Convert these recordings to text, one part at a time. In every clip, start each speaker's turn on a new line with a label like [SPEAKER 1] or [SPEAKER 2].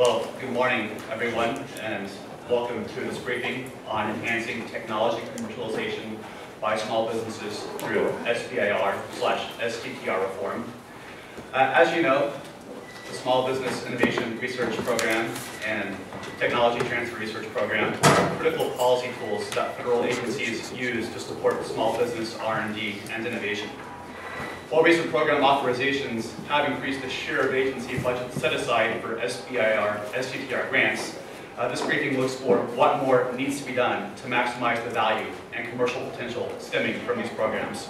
[SPEAKER 1] Well, good morning, everyone, and welcome to this briefing on enhancing technology commercialization by small businesses through SBIR/STTR reform. As you know, the Small Business Innovation Research Program and Technology Transfer Research Program are critical policy tools that federal agencies use to support small business R&D and innovation. While recent program authorizations have increased the share of agency budget set aside for SBIR, STTR grants, this briefing looks for what more needs to be done to maximize the value and commercial potential stemming from these programs.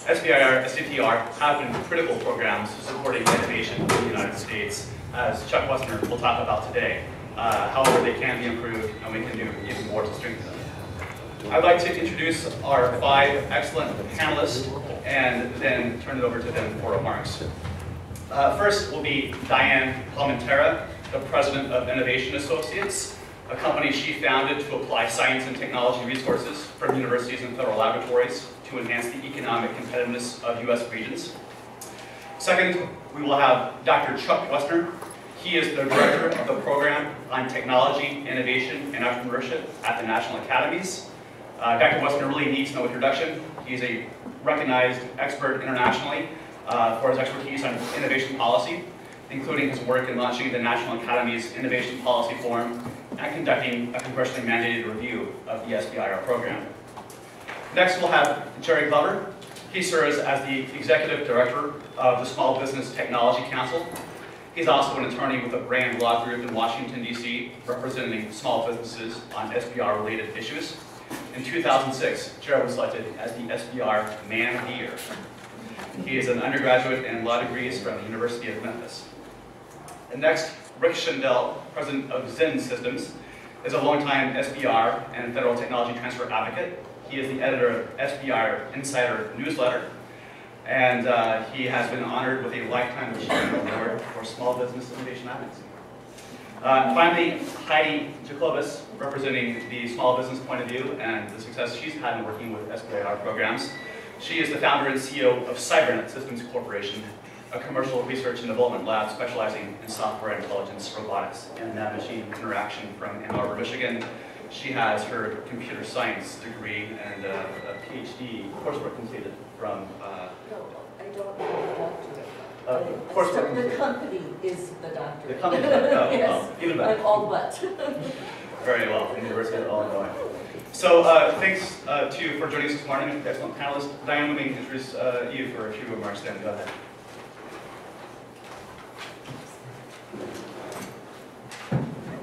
[SPEAKER 1] SBIR, STTR have been critical programs supporting innovation in the United States, as Chuck Wessner will talk about today. However, they can be improved, and we can do even more to strengthen them. I'd like to introduce our 5 excellent panelists and then turn it over to them for remarks. First will be Diane Palmentera, the President of Innovation Associates, a company she founded to apply science and technology resources from universities and federal laboratories to enhance the economic competitiveness of U.S. regions. Second, we will have Dr. Chuck Wessner. He is the Director of the Program on Technology, Innovation, and Entrepreneurship at the National Academies. Dr. Wessner really needs no introduction. He's a recognized expert internationally for his expertise on innovation policy, including his work in launching the National Academy's Innovation Policy Forum and conducting a congressionally mandated review of the SBIR program. Next, we'll have Jerry Glover. He serves as the Executive Director of the Small Business Technology Council. He's also an attorney with a brand law group in Washington, D.C., representing small businesses on SBIR-related issues. In 2006, Jerry was selected as the SBIR Man of the Year. He is an undergraduate and law degrees from the University of Memphis. And next, Rick Schindel, President of Zen Systems, is a longtime SBIR and federal technology transfer advocate. He is the editor of SBIR Insider Newsletter, and he has been honored with a Lifetime Achievement Award for Small Business Innovation Advocacy. Finally, Heidi Jacobus, representing the small business point of view and the success she's had in working with SBIR programs. She is the founder and CEO of Cybernet Systems Corporation, a commercial research and development lab specializing in software intelligence, robotics, and machine interaction from Ann Arbor, Michigan. She has her computer science degree and a PhD coursework completed from...
[SPEAKER 2] No, I don't have a doctorate.
[SPEAKER 1] Coursework
[SPEAKER 2] The company is the doctorate.
[SPEAKER 1] The company is the doctorate.
[SPEAKER 2] Yes,
[SPEAKER 1] even better.
[SPEAKER 2] I'm all but.
[SPEAKER 1] Very well, from the University of Illinois. So thanks to you for joining us this morning, excellent panelists. Diane, let me introduce you for a few remarks then. Go ahead.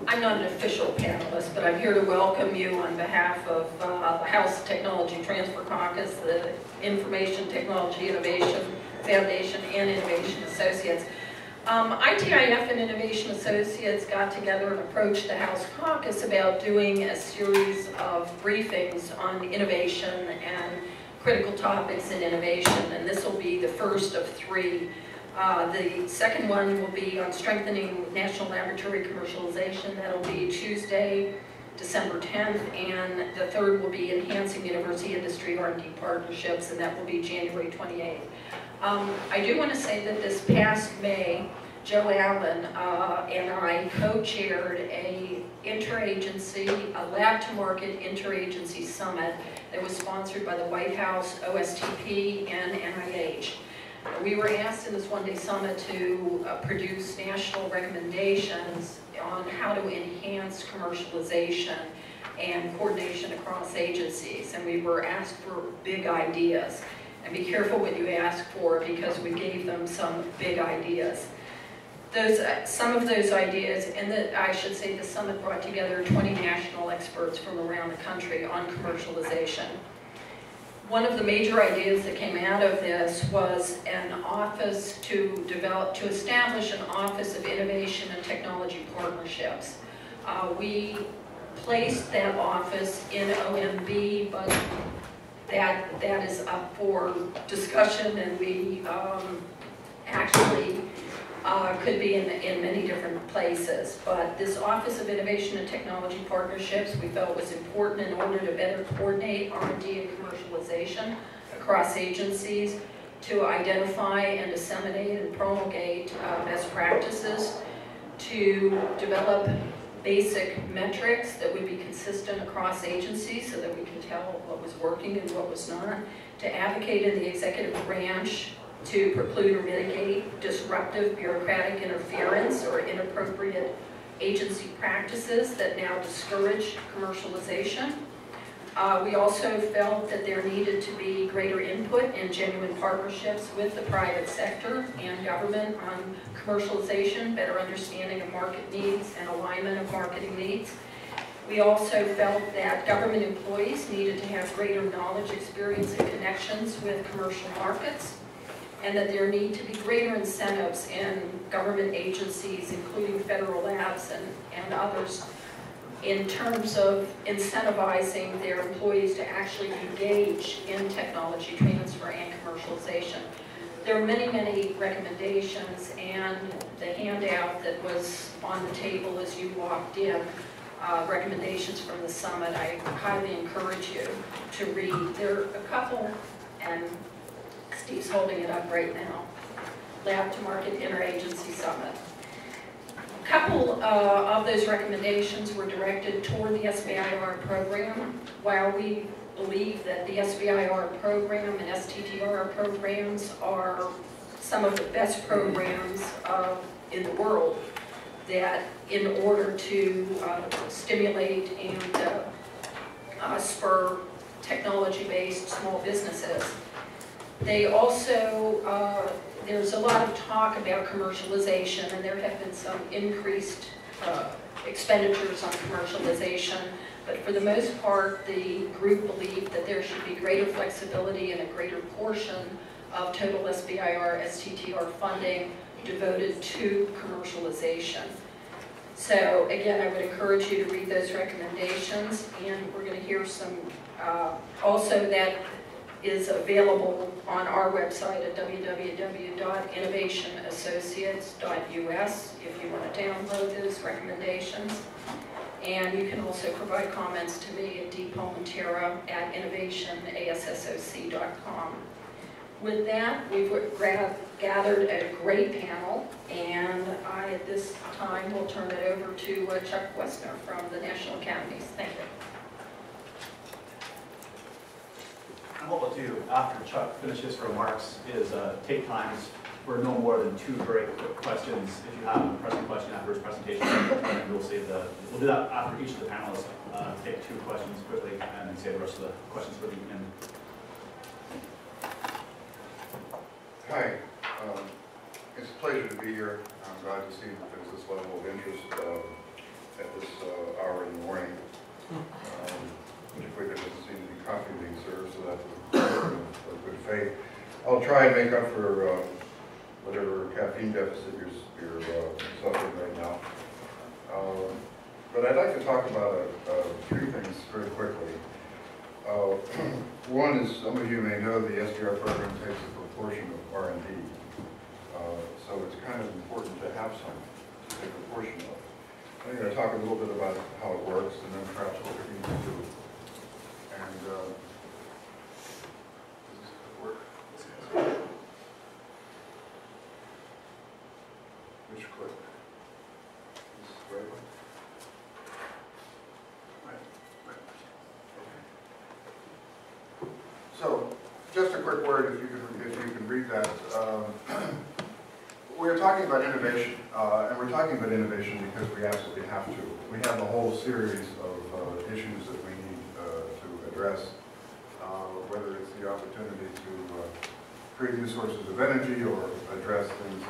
[SPEAKER 3] I'm not an official panelist, but I'm here to welcome you on behalf of the House Technology Transfer Caucus, the Information Technology Innovation Foundation, and Innovation Associates. ITIF and Innovation Associates got together and approached the House Caucus about doing a series of briefings on innovation and critical topics in innovation, and this will be the first of 3. The second one will be on strengthening national laboratory commercialization. That'll be Tuesday, December 10th, and the third will be enhancing university industry R&D partnerships, and that will be January 28th. I do want to say that this past May, Joe Allen and I co-chaired a lab-to-market interagency summit that was sponsored by the White House, OSTP, and NIH. We were asked in this one-day summit to produce national recommendations on how to enhance commercialization and coordination across agencies, and we were asked for big ideas. And be careful what you ask for, because we gave them some big ideas. Some of those ideas, and I should say the summit brought together 20 national experts from around the country on commercialization. One of the major ideas that came out of this was an office to establish an Office of Innovation and Technology Partnerships. We placed that office in OMB, but that is up for discussion, and we actually could be in many different places. But this Office of Innovation and Technology Partnerships we felt was important in order to better coordinate R&D and commercialization across agencies, to identify and disseminate and promulgate best practices, to develop basic metrics that would be consistent across agencies so that we can tell what was working and what was not, to advocate in the executive branch to preclude or mitigate disruptive bureaucratic interference or inappropriate agency practices that now discourage commercialization. We also felt that there needed to be greater input and genuine partnerships with the private sector and government on commercialization, better understanding of market needs and alignment of marketing needs. We also felt that government employees needed to have greater knowledge, experience, and connections with commercial markets, and that there need to be greater incentives in government agencies, including federal labs and others, in terms of incentivizing their employees to actually engage in technology transfer and commercialization. There are many, many recommendations, and the handout that was on the table as you walked in, recommendations from the summit, I highly encourage you to read. There are a couple, and Steve's holding it up right now. Lab to Market Interagency Summit. A couple of those recommendations were directed toward the SBIR program. While we believe that the SBIR program and STTR programs are some of the best programs in the world, that in order to stimulate and spur technology-based small businesses. They also, there's a lot of talk about commercialization, and there have been some increased expenditures on commercialization, but for the most part, the group believed that there should be greater flexibility and a greater portion of total SBIR, STTR funding devoted to commercialization. So again, I would encourage you to read those recommendations, and we're going to hear some, also that is available on our website at www.innovationassociates.us if you want to download those recommendations. And you can also provide comments to me at dpalmentera@innovationasssoc.com. With that, we've gathered a great panel, and I, at this time, will turn it over to Chuck Wessner from the National Academies. Thank you.
[SPEAKER 4] And what we'll do after Chuck finishes remarks is take times for no more than 2 very quick questions. If you have a pressing question after his presentation, and we'll do that after each of the panelists. Take 2 questions quickly, and then save the rest of the questions for the end.
[SPEAKER 5] Hi, it's a pleasure to be here. I'm glad to see that there's this level of interest at this hour in the morning. Particularly there doesn't seem to be coffee being served, so that's a good faith. I'll try and make up for whatever caffeine deficit you're suffering right now. But I'd like to talk about 3 things very quickly. One is, some of you may know, the SBIR program takes a proportion of R&D. So it's kind of important to have some to take a portion of. I'm going to talk a little bit about how it works, and then perhaps what we need to do. And does this work? Which clip? This right one? Okay. So, just a quick word, if you can read that. We're talking about innovation, and we're talking about innovation because we absolutely have to. We have a whole series of issues that we need to address, whether it's the opportunity to create new sources of energy or address things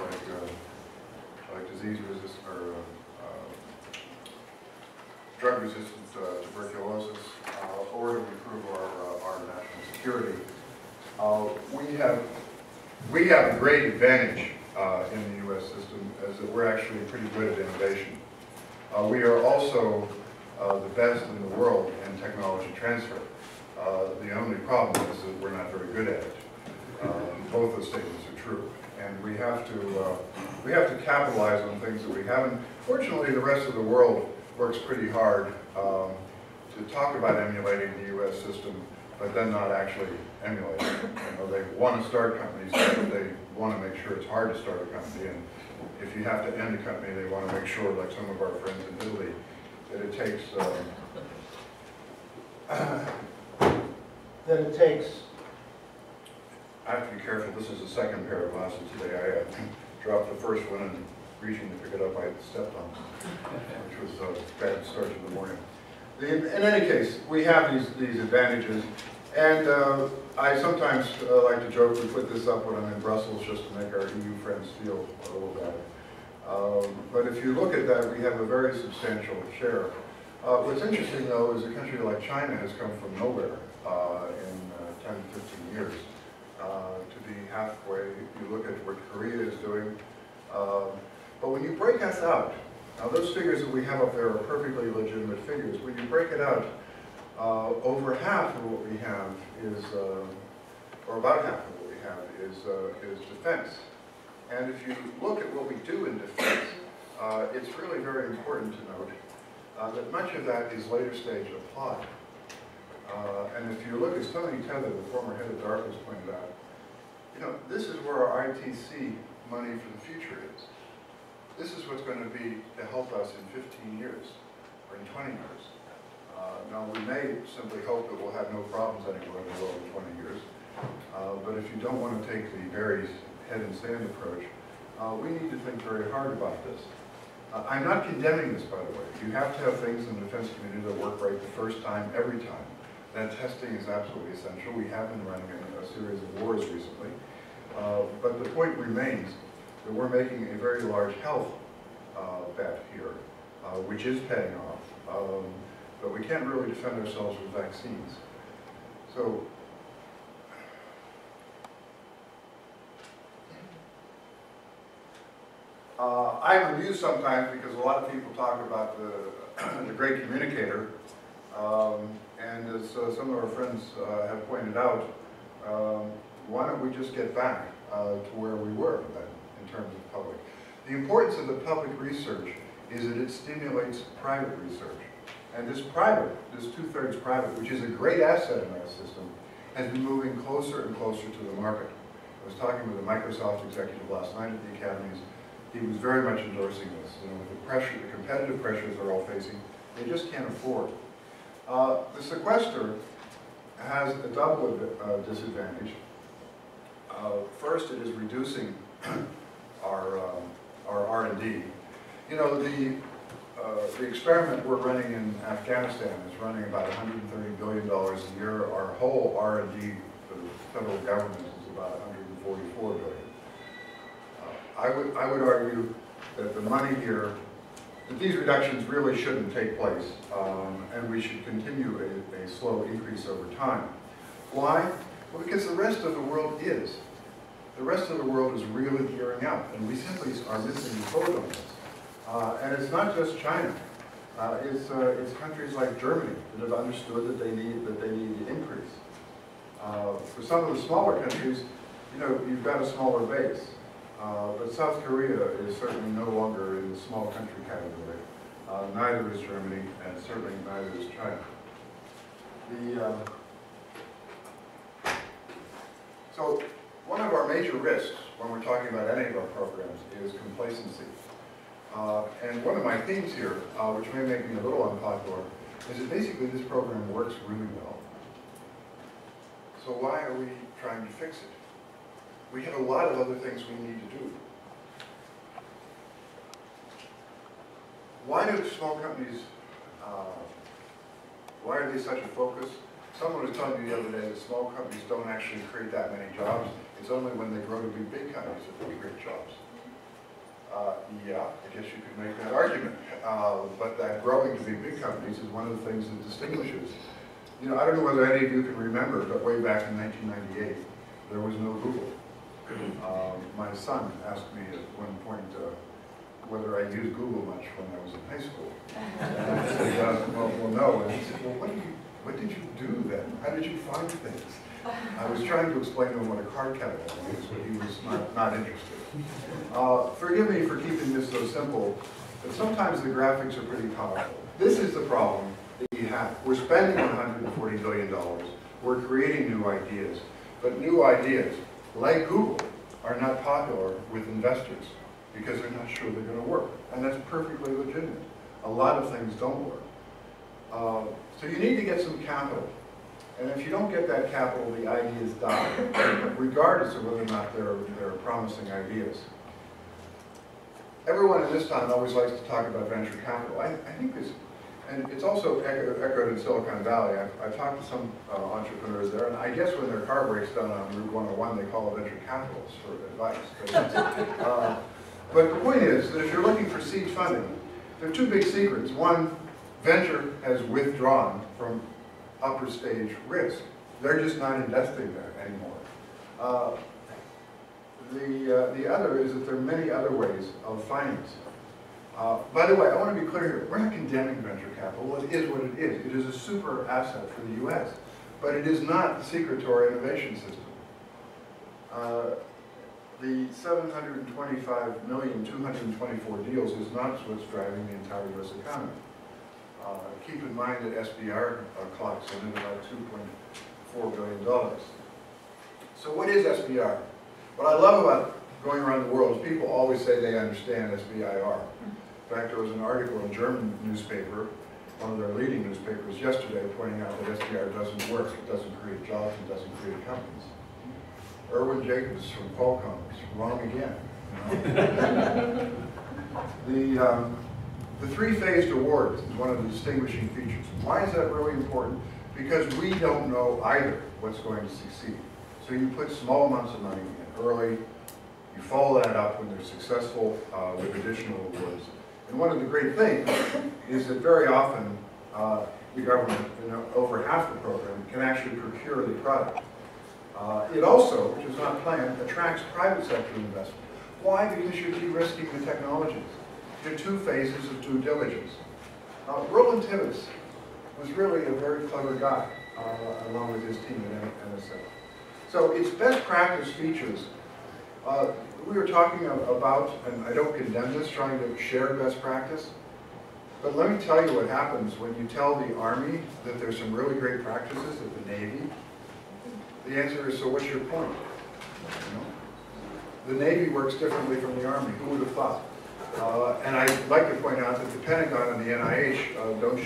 [SPEAKER 5] like disease resistance or drug-resistant tuberculosis, or to improve our national security. We have a great advantage in the U.S. system, as that we're actually pretty good at innovation. We are also the best in the world in technology transfer. The only problem is that we're not very good at it. Both those statements are true, and we have to capitalize on things that we haven't. Fortunately, the rest of the world works pretty hard to talk about emulating the U.S. system, but then not actually emulate it. You know, they want to start companies, but they want to make sure it's hard to start a company, and if you have to end a company, they want to make sure, like some of our friends in Italy, that it takes I have to be careful. This is the second pair of glasses today. I dropped the first one and reaching to pick it up, I stepped on, which was a bad start to the morning. In any case, we have these advantages, and I sometimes like to joke, we put this up when I'm in Brussels just to make our EU friends feel a little better. But if you look at that, we have a very substantial share. What's interesting, though, is a country like China has come from nowhere in 10 to 15 years to be halfway. You look at what Korea is doing. But when you break us out, now those figures that we have up there are perfectly legitimate figures. When you break it out, over half of what we have is, or about half of what we have is defense. And if you look at what we do in defense, it's really very important to note that much of that is later stage applied. And if you look, as Tony Tether, the former head of DARPA, has pointed out, you know, this is where our ITC money for the future is. This is what's going to be to help us in 15 years or in 20 years. Now, we may simply hope that we'll have no problems anymore in the world in 20 years. But if you don't want to take the very head in sand approach, we need to think very hard about this. I'm not condemning this, by the way. You have to have things in the defense community that work right the first time, every time. That testing is absolutely essential. We have been running a series of wars recently. But the point remains that we're making a very large health bet here, which is paying off. But we can't really defend ourselves with vaccines. So, I'm amused sometimes because a lot of people talk about the great communicator, and as some of our friends have pointed out, why don't we just get back to where we were then in terms of public? The importance of the public research is that it stimulates private research. And this private, this 2/3 private, which is a great asset in our system, has been moving closer and closer to the market. I was talking with a Microsoft executive last night at the academies. He was very much endorsing this. You know, with the pressure, the competitive pressures they're all facing, they just can't afford. The sequester has a double disadvantage. First, it is reducing our R&D. You know, the experiment we're running in Afghanistan is running about $130 billion a year. Our whole R&D for the federal government is about $144 billion. I would argue that the money here, that these reductions really shouldn't take place, and we should continue a slow increase over time. Why? Well, because the rest of the world is. The rest of the world is really gearing up, and we simply are missing the boat on this. And it's not just China. It's countries like Germany that have understood that they need to increase. For some of the smaller countries, you know, you've got a smaller base. But South Korea is certainly no longer in the small country category. Neither is Germany, and certainly neither is China. So one of our major risks when we're talking about any of our programs is complacency. And one of my themes here, which may make me a little unpopular, is that basically this program works really well. So why are we trying to fix it? We have a lot of other things we need to do. Why do small companies, why are they such a focus? Someone was telling me the other day that small companies don't actually create that many jobs. It's only when they grow to be big companies that they create jobs. Yeah, I guess you could make that argument. But that growing to be big companies is one of the things that distinguishes. You know, I don't know whether any of you can remember, but way back in 1998, there was no Google. My son asked me at one point whether I used Google much when I was in high school. And I said, well, no. And he said, well, what did you do then? How did you find things? I was trying to explain to him what a card catalog is, but he was not interested. Forgive me for keeping this so simple, but sometimes the graphics are pretty powerful. This is the problem that you have. We're spending $140 billion. We're creating new ideas. But new ideas, like Google, are not popular with investors. because they're not sure they're going to work. And that's perfectly legitimate. A lot of things don't work. So you need to get some capital. And if you don't get that capital, the ideas die, regardless of whether or not they're promising ideas. Everyone in this town always likes to talk about venture capital. I think this, and it's also echoed in Silicon Valley. I've talked to some entrepreneurs there, and I guess when their car breaks down on Route 101, they call venture capitalists for advice. But the point is that if you're looking for seed funding, there are two big secrets. One, venture has withdrawn from upper stage risk. They're just not investing there anymore. The other is that there are many other ways of finance. By the way, I want to be clear here. We're not condemning venture capital. It is what it is. It is a super asset for the U.S., but it is not the secret to our innovation system. The 725,224 deals is not what's driving the entire U.S. economy. Keep in mind that SBIR clocks in at about $2.4 billion. So what is SBIR? What I love about going around the world is people always say they understand SBIR. In fact, there was an article in a German newspaper, one of their leading newspapers yesterday, pointing out that SBIR doesn't work, it doesn't create jobs, it doesn't create companies. Erwin Jacobs from Qualcomm is wrong again. The three-phased awards is one of the distinguishing features. Why is that really important? Because we don't know either what's going to succeed. So you put small amounts of money in early, you follow that up when they're successful with additional awards. And one of the great things is that very often the government, over half the program, can actually procure the product. It also, which is not planned, attracts private sector investment. Why? Because you're de-risking the technologies. There are two phases of due diligence. Roland Tibbetts was really a very clever guy, along with his team at NSA. So its best practice features, we were talking about, and I don't condemn this, trying to share best practice, but let me tell you what happens when you tell the Army that there's some really great practices at the Navy. The answer is, so what's your point? The Navy works differently from the Army. Who would have thought? And I'd like to point out that the Pentagon and the NIH don't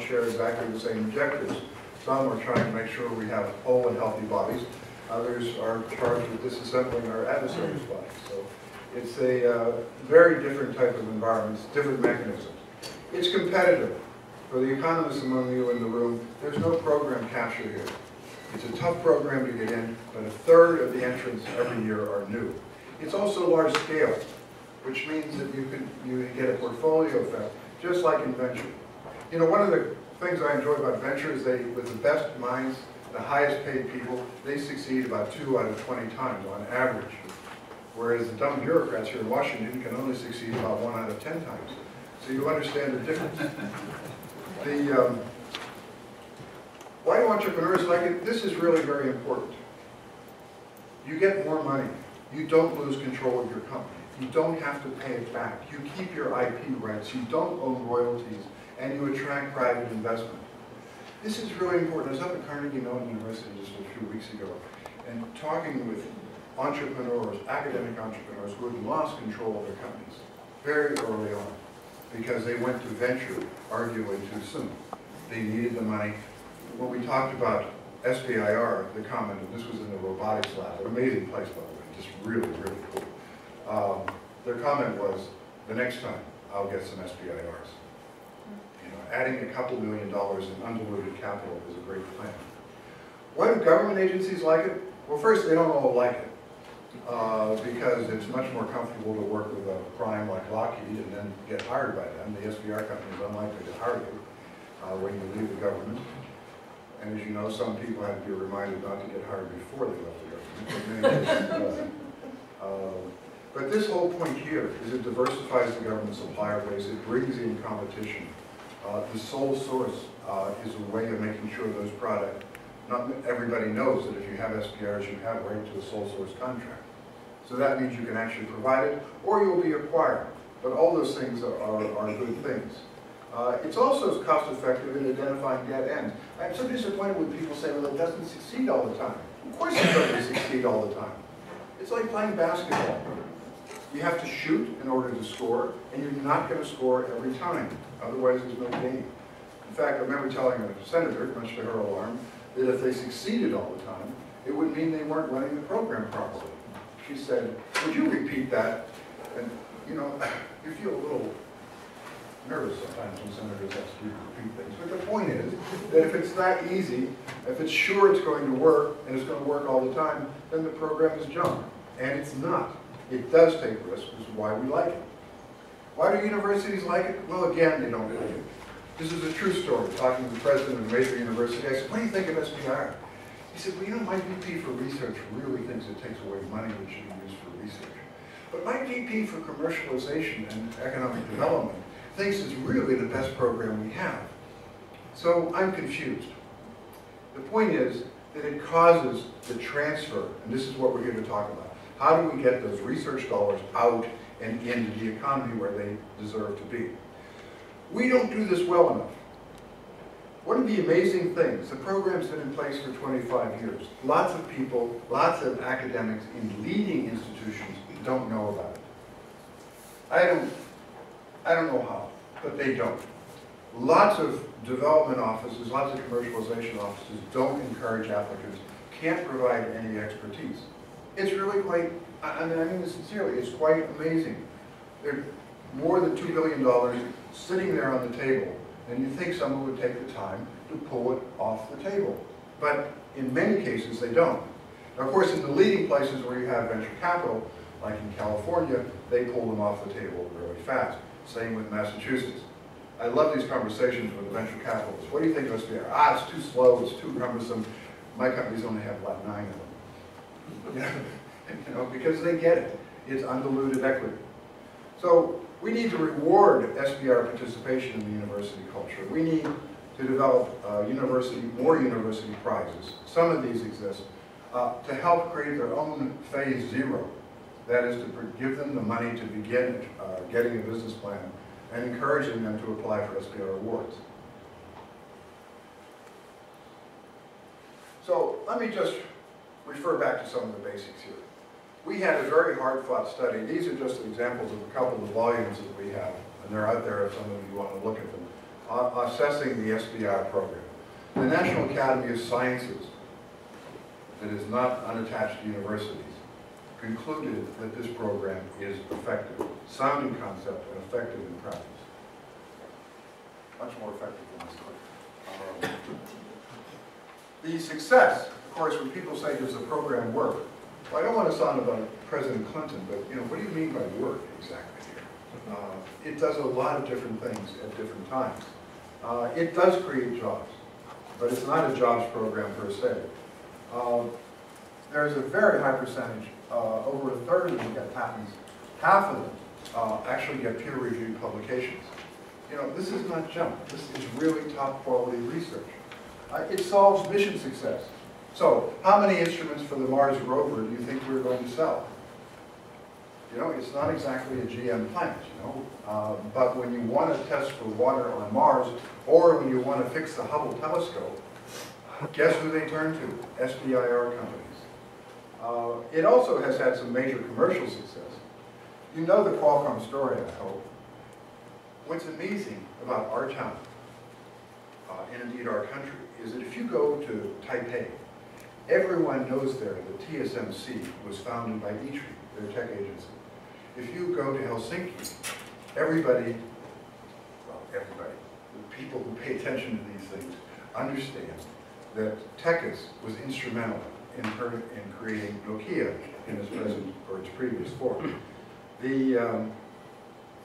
[SPEAKER 5] share exactly the same objectives. Some are trying to make sure we have whole and healthy bodies. Others are charged with disassembling our adversaries' bodies. So it's a very different type of environment, different mechanisms. It's competitive. For the economists among you in the room, there's no program capture here. It's a tough program to get in, but a third of the entrants every year are new. It's also large scale, which means that you get a portfolio effect, just like in venture. You know, one of the things I enjoy about venture is with the best minds, the highest paid people, they succeed about 2 out of 20 times on average. Whereas the dumb bureaucrats here in Washington can only succeed about 1 out of 10 times. So you understand the difference. Why do entrepreneurs like it? This is really very important. You get more money. You don't lose control of your company. You don't have to pay it back. You keep your IP rights. You don't own royalties. And you attract private investment. This is really important. I was up at Carnegie Mellon University just a few weeks ago and talking with entrepreneurs, academic entrepreneurs who had lost control of their companies very early on because they went to venture arguably too soon. They needed the money. When we talked about SBIR, the comment, and this was in the robotics lab, an amazing place by the way, just really, really cool. Their comment was, the next time I'll get some SBIRs. Adding a couple $1 million in undiluted capital is a great plan. Why do government agencies like it? Well, first, they don't all like it because it's much more comfortable to work with a prime like Lockheed and then get hired by them. The SBIR company is unlikely to hire you when you leave the government. And as you know, some people had to be reminded not to get hired before they left the government. But this whole point here is it diversifies the government supplier base. It brings in competition. The sole source is a way of making sure those products, not everybody knows that if you have SPRs, you have right to a sole source contract. So that means you can actually provide it, or you'll be acquired. But all those things are good things. It's also cost effective in identifying dead ends. I'm so disappointed when people say, well, it doesn't succeed all the time. Of course it doesn't succeed all the time. It's like playing basketball. You have to shoot in order to score, and you're not going to score every time. Otherwise, there's no game. In fact, I remember telling a senator, much to her alarm, that if they succeeded all the time, it would mean they weren't running the program properly. She said, would you repeat that? And, you know, you feel a little nervous sometimes when senators ask you to repeat things. But the point is that if it's that easy, if it's sure it's going to work, and it's going to work all the time, then the program is junk. And it's not. It does take risks, which is why we like it. Why do universities like it? Well, again, they don't like it. This is a true story. Talking to the president of a major university, I said, what do you think of SBIR? He said, well, you know, my VP for research really thinks it takes away money that should be used for research. But my VP for commercialization and economic development thinks it's really the best program we have. So I'm confused. The point is that it causes the transfer, and this is what we're here to talk about. How do we get those research dollars out and into the economy where they deserve to be? We don't do this well enough. One of the amazing things, the program's been in place for 25 years. Lots of people, lots of academics in leading institutions don't know about it. I don't know how, but they don't. Lots of development offices, lots of commercialization offices don't encourage applicants, can't provide any expertise. It's really quite, I mean this sincerely, it's quite amazing. There's more than $2 billion sitting there on the table, and you think someone would take the time to pull it off the table. But in many cases, they don't. Now, of course, in the leading places where you have venture capital, like in California, they pull them off the table really fast. Same with Massachusetts. I love these conversations with the venture capitalists. What do you think of SBIR? Ah, it's too slow, it's too cumbersome. My companies only have about 9 of them. You know, because they get it. It's undiluted equity. So we need to reward SBIR participation in the university culture. We need to develop more university prizes. Some of these exist to help create their own phase 0. That is to give them the money to begin getting a business plan and encouraging them to apply for SBIR awards. So let me just refer back to some of the basics here. We had a very hard-fought study. These are just examples of a couple of volumes that we have, and they're out there if some of you want to look at them, assessing the SBIR program. The National Academy of Sciences, that is not unattached to universities, concluded that this program is effective, sound in concept and effective in practice. Much more effective than this one. The success, of course, when people say, does the program work? Well, I don't want to sound about President Clinton, but you know, what do you mean by work exactly here? It does a lot of different things at different times. It does create jobs, but it's not a jobs program per se. There's a very high percentage, over a third of them get patents, half of them actually get peer-reviewed publications. You know, this is not junk. This is really top-quality research. It solves mission success. So, how many instruments for the Mars rover do you think we're going to sell? You know, it's not exactly a GM plant, you know, but when you want to test for water on Mars, or when you want to fix the Hubble telescope, guess who they turn to? SBIR companies. It also has had some major commercial success. You know the Qualcomm story, I hope. What's amazing about our town, and indeed our country, is that if you go to Taipei, everyone knows there that TSMC was founded by Itri, their tech agency. If you go to Helsinki, everybody, the people who pay attention to these things, understand that Tekis was instrumental in creating Nokia in its present or its previous form.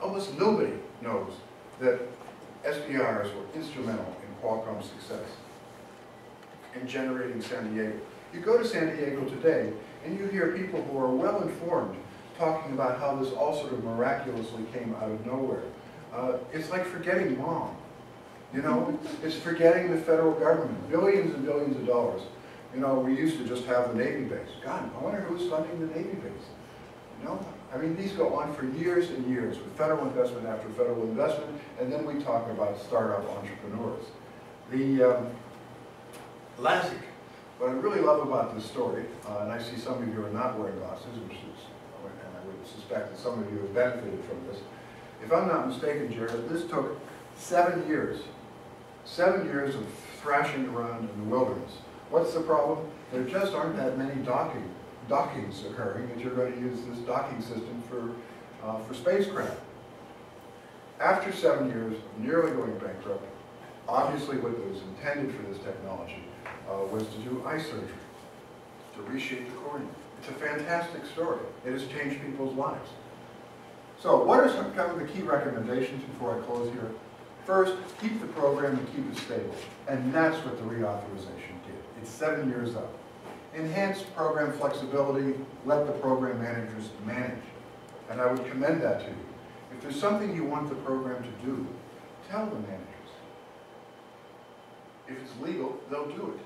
[SPEAKER 5] Almost nobody knows that SBIRs were instrumental in Qualcomm's success in generating San Diego. You go to San Diego today, and you hear people who are well informed talking about how this all sort of miraculously came out of nowhere. It's like forgetting mom. You know, it's forgetting the federal government, billions and billions of dollars. You know, we used to just have the Navy base. God, I wonder who's funding the Navy base. You know, I mean, these go on for years and years with federal investment after federal investment, and then we talk about startup entrepreneurs. The LASIK, what I really love about this story, and I see some of you are not wearing glasses, which is and I would suspect that some of you have benefited from this. If I'm not mistaken, Jared, this took 7 years. 7 years of thrashing around in the wilderness. What's the problem? There just aren't that many dockings occurring that you're going to use this docking system for spacecraft. After 7 years of nearly going bankrupt, obviously what was intended for this technology was to do eye surgery, to reshape the cornea. It's a fantastic story. It has changed people's lives. So what are some of the key recommendations before I close here? First, keep the program and keep it stable. And that's what the reauthorization did. It's 7 years up. Enhance program flexibility, let the program managers manage. And I would commend that to you. If there's something you want the program to do, tell the managers. If it's legal, they'll do it.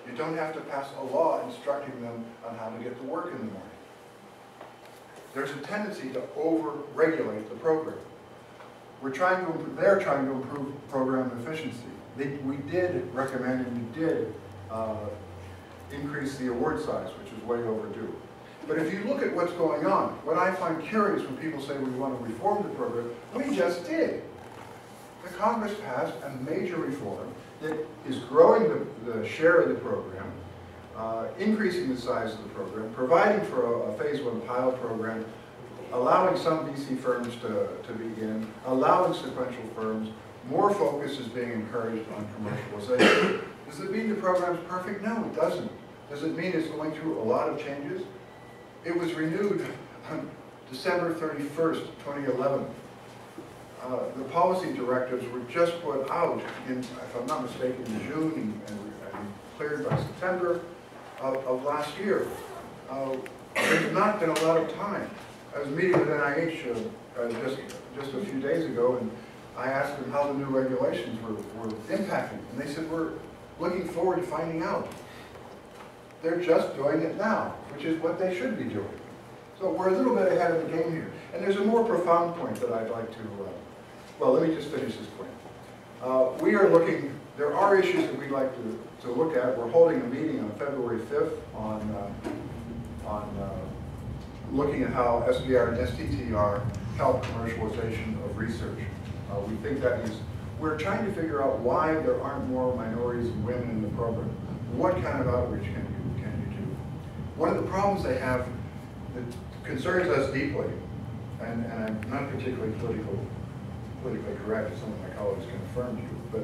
[SPEAKER 5] You don't have to pass a law instructing them on how to get to work in the morning. There's a tendency to over-regulate the program. They're trying to improve program efficiency. We did recommend and we did increase the award size, which is way overdue. But if you look at what's going on, what I find curious when people say we want to reform the program, we just did. The Congress passed a major reform that is growing the share of the program, increasing the size of the program, providing for a phase 1 pilot program, allowing some VC firms to begin, allowing sequential firms. More focus is being encouraged on commercialization. Does it mean the program's perfect? No, it doesn't. Does it mean it's going through a lot of changes? It was renewed on December 31st, 2011. The policy directives were just put out in, if I'm not mistaken, in June and cleared by September of last year. There's not been a lot of time. I was meeting with NIH just a few days ago, and I asked them how the new regulations were impacting, and they said, we're looking forward to finding out. They're just doing it now, which is what they should be doing. So we're a little bit ahead of the game here. And there's a more profound point that I'd like to, well, let me just finish this point. We are looking, there are issues that we'd like to look at. We're holding a meeting on February 5th on looking at how SBIR and STTR help commercialization of research. We think that is, we're trying to figure out why there aren't more minorities and women in the program. What kind of outreach can you do? One of the problems they have that concerns us deeply, and I'm not particularly politically correct, as some of my colleagues confirmed you, but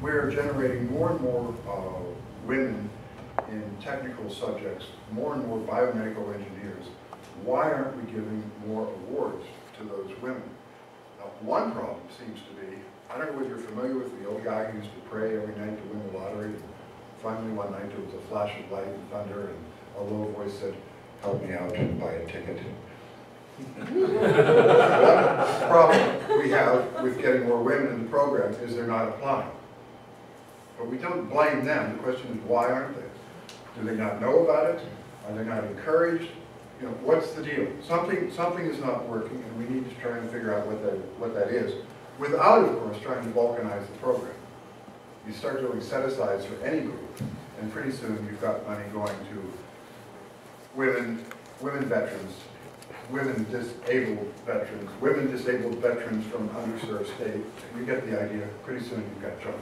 [SPEAKER 5] we're generating more and more women in technical subjects, more and more biomedical engineers. Why aren't we giving more awards to those women? Now, one problem seems to be, I don't know whether you're familiar with the old guy who used to pray every night to win the lottery. And finally, one night there was a flash of light and thunder, and a low voice said, "Help me out and buy a ticket." One problem we have with getting more women in the program is they're not applying. But we don't blame them. The question is, why aren't they? Do they not know about it? Are they not encouraged? You know, what's the deal? Something is not working, and we need to try and figure out what that is, without, of course, trying to balkanize the program. You start doing set-asides for any group, and pretty soon you've got money going to women veterans, women disabled veterans from underserved states. You get the idea. Pretty soon you've got junk.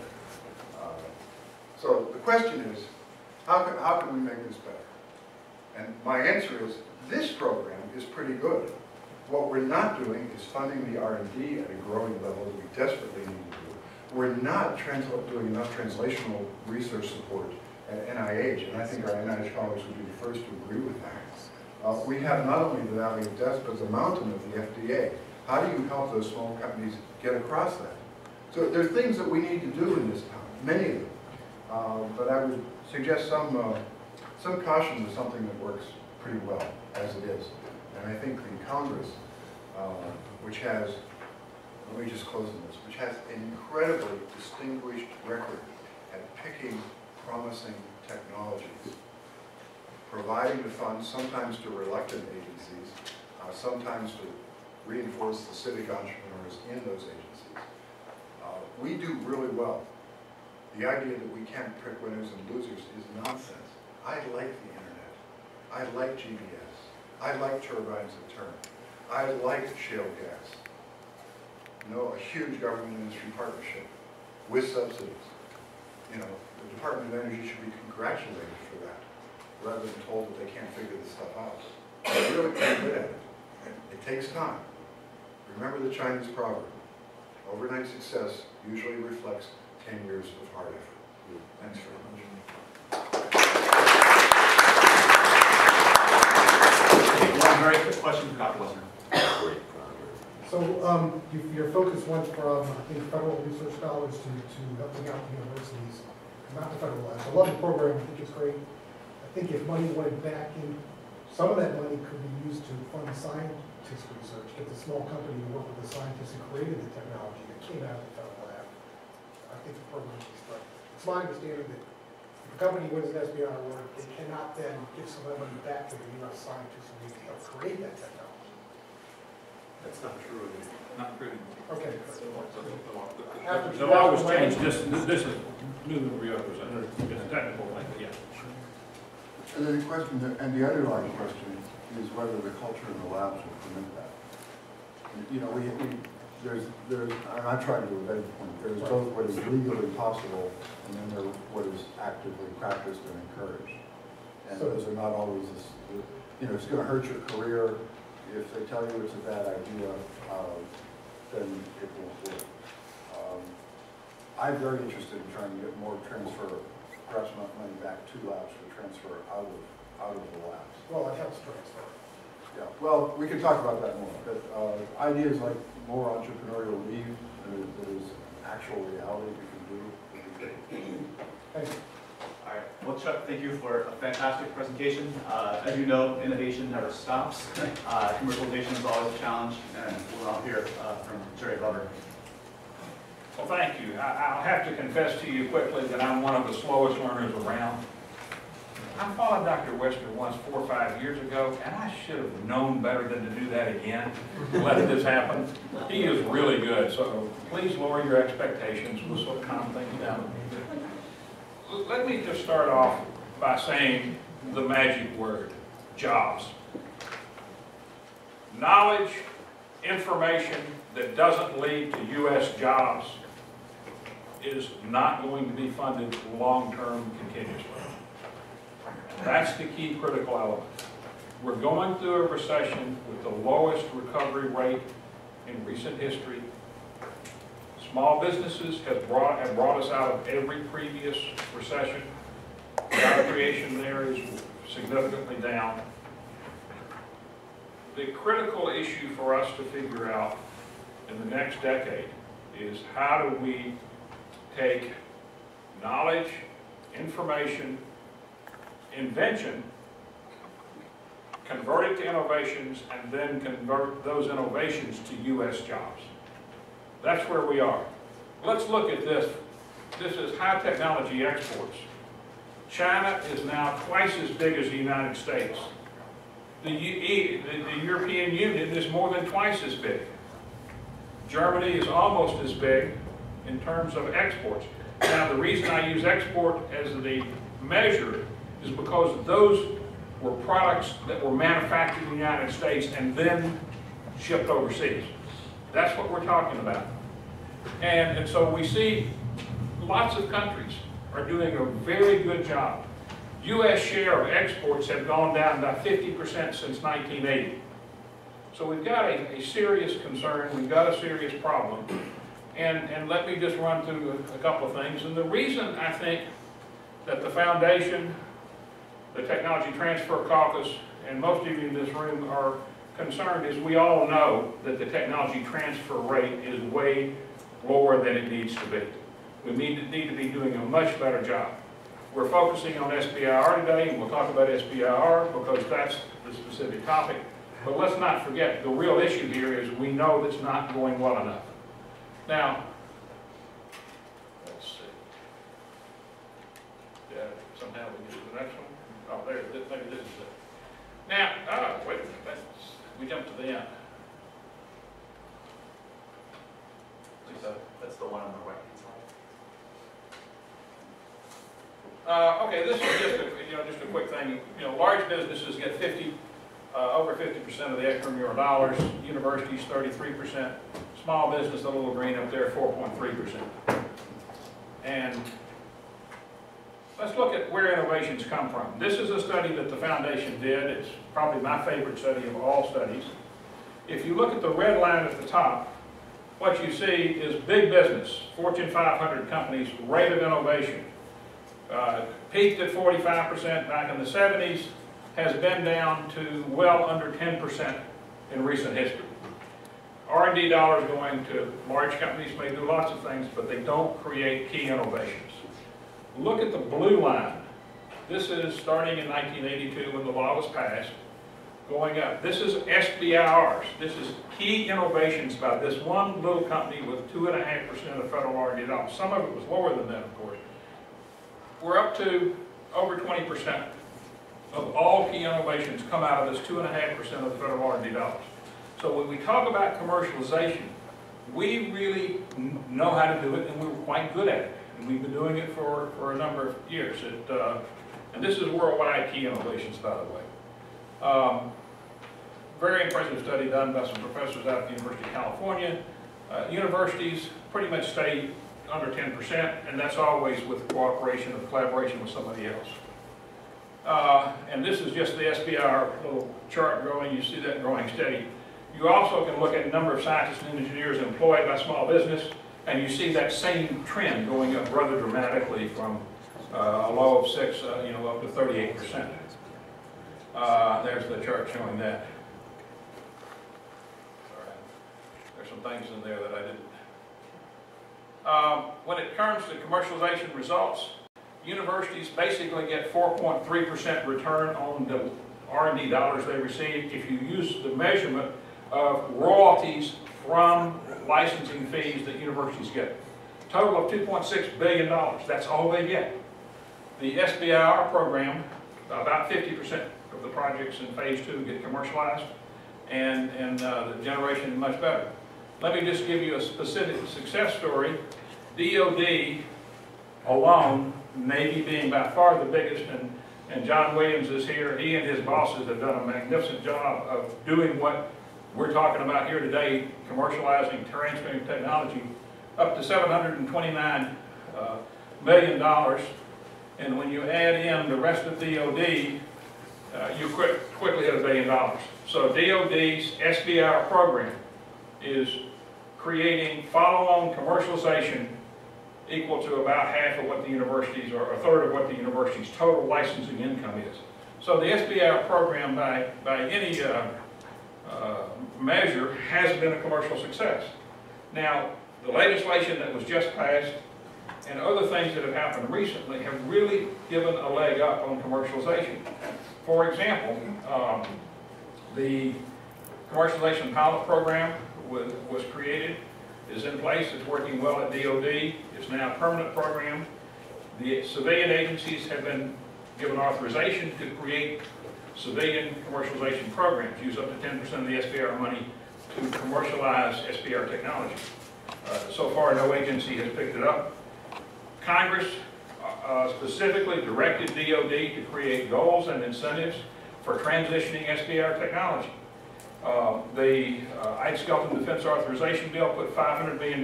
[SPEAKER 5] So the question is, how can we make this better? And my answer is, this program is pretty good. What we're not doing is funding the R&D at a growing level that we desperately need to do. We're not doing enough translational research support at NIH, and I think our NIH colleagues would be the first to agree with that. We have not only the Valley of Death, but the mountain of the FDA. How do you help those small companies get across that? So there are things that we need to do in this town, many of them. But I would suggest some caution to something that works pretty well, as it is. And I think the Congress, which has, let me just close on this, which has an incredibly distinguished record at picking promising technologies, providing the funds, sometimes to reluctant agencies, sometimes to reinforce the civic entrepreneurs in those agencies. We do really well. The idea that we can't pick winners and losers is nonsense. I like the internet. I like GBS. I like turbines that turn. I like shale gas. You know, a huge government industry partnership with subsidies. You know, the Department of Energy should be congratulated for that, rather than told that they can't figure this stuff out. They're really pretty good at it. It takes time. Remember the Chinese proverb, overnight success usually reflects 10 years of hard effort. Thanks very much.
[SPEAKER 4] One very quick question for Dr. Wessner.
[SPEAKER 6] So your focus went from, I think, federal research dollars to helping out the universities, not the federal labs. I love the program. I think it's great. I think if money went back in, some of that money could be used to fund scientist research, get the small company to work with the scientists who created the technology that came out of the federal lab. I think the program is right. It's my understanding that if a company wins an SBIR award, they cannot then give some of that money back to the U.S. scientists who need to help create that technology.
[SPEAKER 7] That's not true.
[SPEAKER 8] Not true.
[SPEAKER 6] Okay.
[SPEAKER 8] The law was changed, this is newly represented, it's a technical thing, but yeah.
[SPEAKER 5] And the question, and the underlying question is whether the culture in the labs will permit that. You know, there's, I'm not trying to evade the point, there's both what is legally possible and then there's what is actively practiced and encouraged. And those are not always, you know, it's going to hurt your career. If they tell you it's a bad idea, then it won't work. I'm very interested in trying to get more transfer, perhaps not money back to labs, but transfer out of the labs.
[SPEAKER 6] Well, it helps transfer.
[SPEAKER 5] Yeah, well, we can talk about that more, but ideas like more entrepreneurial leave that is actual reality we can do would be great.
[SPEAKER 6] Thank you.
[SPEAKER 4] All right. Well, Chuck, thank you for a fantastic presentation. As you know, innovation never stops. Commercialization is always a challenge, and we'll now hear from Jerry Glover.
[SPEAKER 8] Well, thank you. I'll have to confess to you quickly that I'm one of the slowest learners around. I followed Dr. Wester once 4 or 5 years ago, and I should have known better than to do that again, to let this happen. He is really good, so please lower your expectations. We'll sort of calm things down. Let me just start off by saying the magic word, jobs. Knowledge, information that doesn't lead to U.S. jobs is not going to be funded long-term continuously. That's the key critical element. We're going through a recession with the lowest recovery rate in recent history. Small businesses have brought us out of every previous recession. Job creation there is significantly down. The critical issue for us to figure out in the next decade is how do we take knowledge, information, invention, convert it to innovations, and then convert those innovations to U.S. jobs. That's where we are. Let's look at this. This is high technology exports. China is now twice as big as the United States. The European Union is more than twice as big. Germany is almost as big in terms of exports. Now, the reason I use export as the measure is because those were products that were manufactured in the United States and then shipped overseas. That's what we're talking about. And so we see lots of countries are doing a very good job. U.S. share of exports have gone down by 50% since 1980. So we've got a serious concern, we've got a serious problem. And let me just run through a couple of things. And the reason I think that the foundation, the Technology Transfer Caucus, and most of you in this room are concerned is we all know that the technology transfer rate is way lower than it needs to be. We need to be doing a much better job. We're focusing on SBIR today, and we'll talk about SBIR because that's the specific topic. But let's not forget, the real issue here is we know that's not going well enough. Now, let's see. Yeah, somehow we get to the next one. Oh, there, maybe this is it. Now, wait a minute, we jumped to the end.
[SPEAKER 4] That's the one on the right.
[SPEAKER 8] Okay, this is just a quick thing. Large businesses get 50 over 50% of the extramural dollars, universities 33%, small business, the little green up there, 4.3%. And let's look at where innovations come from. This is a study that the foundation did. It's probably my favorite study of all studies. If you look at the red line at the top, what you see is big business, Fortune 500 companies, rate of innovation. Peaked at 45% back in the 70s, has been down to well under 10% in recent history. R&D dollars going to large companies may do lots of things, but they don't create key innovations. Look at the blue line. This is starting in 1982 when the law was passed, going up. This is SBIRs. This is key innovations by this one little company with 2.5% of federal R&D dollars. Some of it was lower than that, of course. We're up to over 20% of all key innovations come out of this 2.5% of the federal R&D dollars. So when we talk about commercialization, we really know how to do it, and we're quite good at it. And we've been doing it for a number of years. And this is worldwide key innovations, by the way. Very impressive study done by some professors out at the University of California. Universities pretty much stay under 10%, and that's always with cooperation or collaboration with somebody else. And this is just the SBIR little chart growing. You see that growing steady. You also can look at the number of scientists and engineers employed by small business, and you see that same trend going up rather dramatically from a low of 6, up to 38%. There's the chart showing that. Sorry. There's some things in there that I didn't. When it comes to commercialization results, universities basically get 4.3% return on the R&D dollars they receive if you use the measurement of royalties from licensing fees that universities get. Total of $2.6 billion, that's all they get. The SBIR program, about 50% of the projects in phase 2 get commercialized, and the generation is much better. Let me just give you a specific success story. DOD alone, Navy being by far the biggest, and John Williams is here. He and his bosses have done a magnificent job of doing what we're talking about here today, commercializing, transferring technology, up to $729 million. And when you add in the rest of DOD, you quickly hit $1 billion. So DOD's SBIR program is creating follow-on commercialization equal to about half of what the universities, or a third of what the university's total licensing income is. So the SBIR program, by any measure, has been a commercial success. Now, the legislation that was just passed and other things that have happened recently have really given a leg up on commercialization. For example, the commercialization pilot program was created, is in place, it's working well at DOD, it's now a permanent program. The civilian agencies have been given authorization to create civilian commercialization programs, use up to 10% of the SBIR money to commercialize SBIR technology. So far, no agency has picked it up. Congress specifically directed DOD to create goals and incentives for transitioning SBIR technology. The Eid-Skelton Defense Authorization Bill put $500 million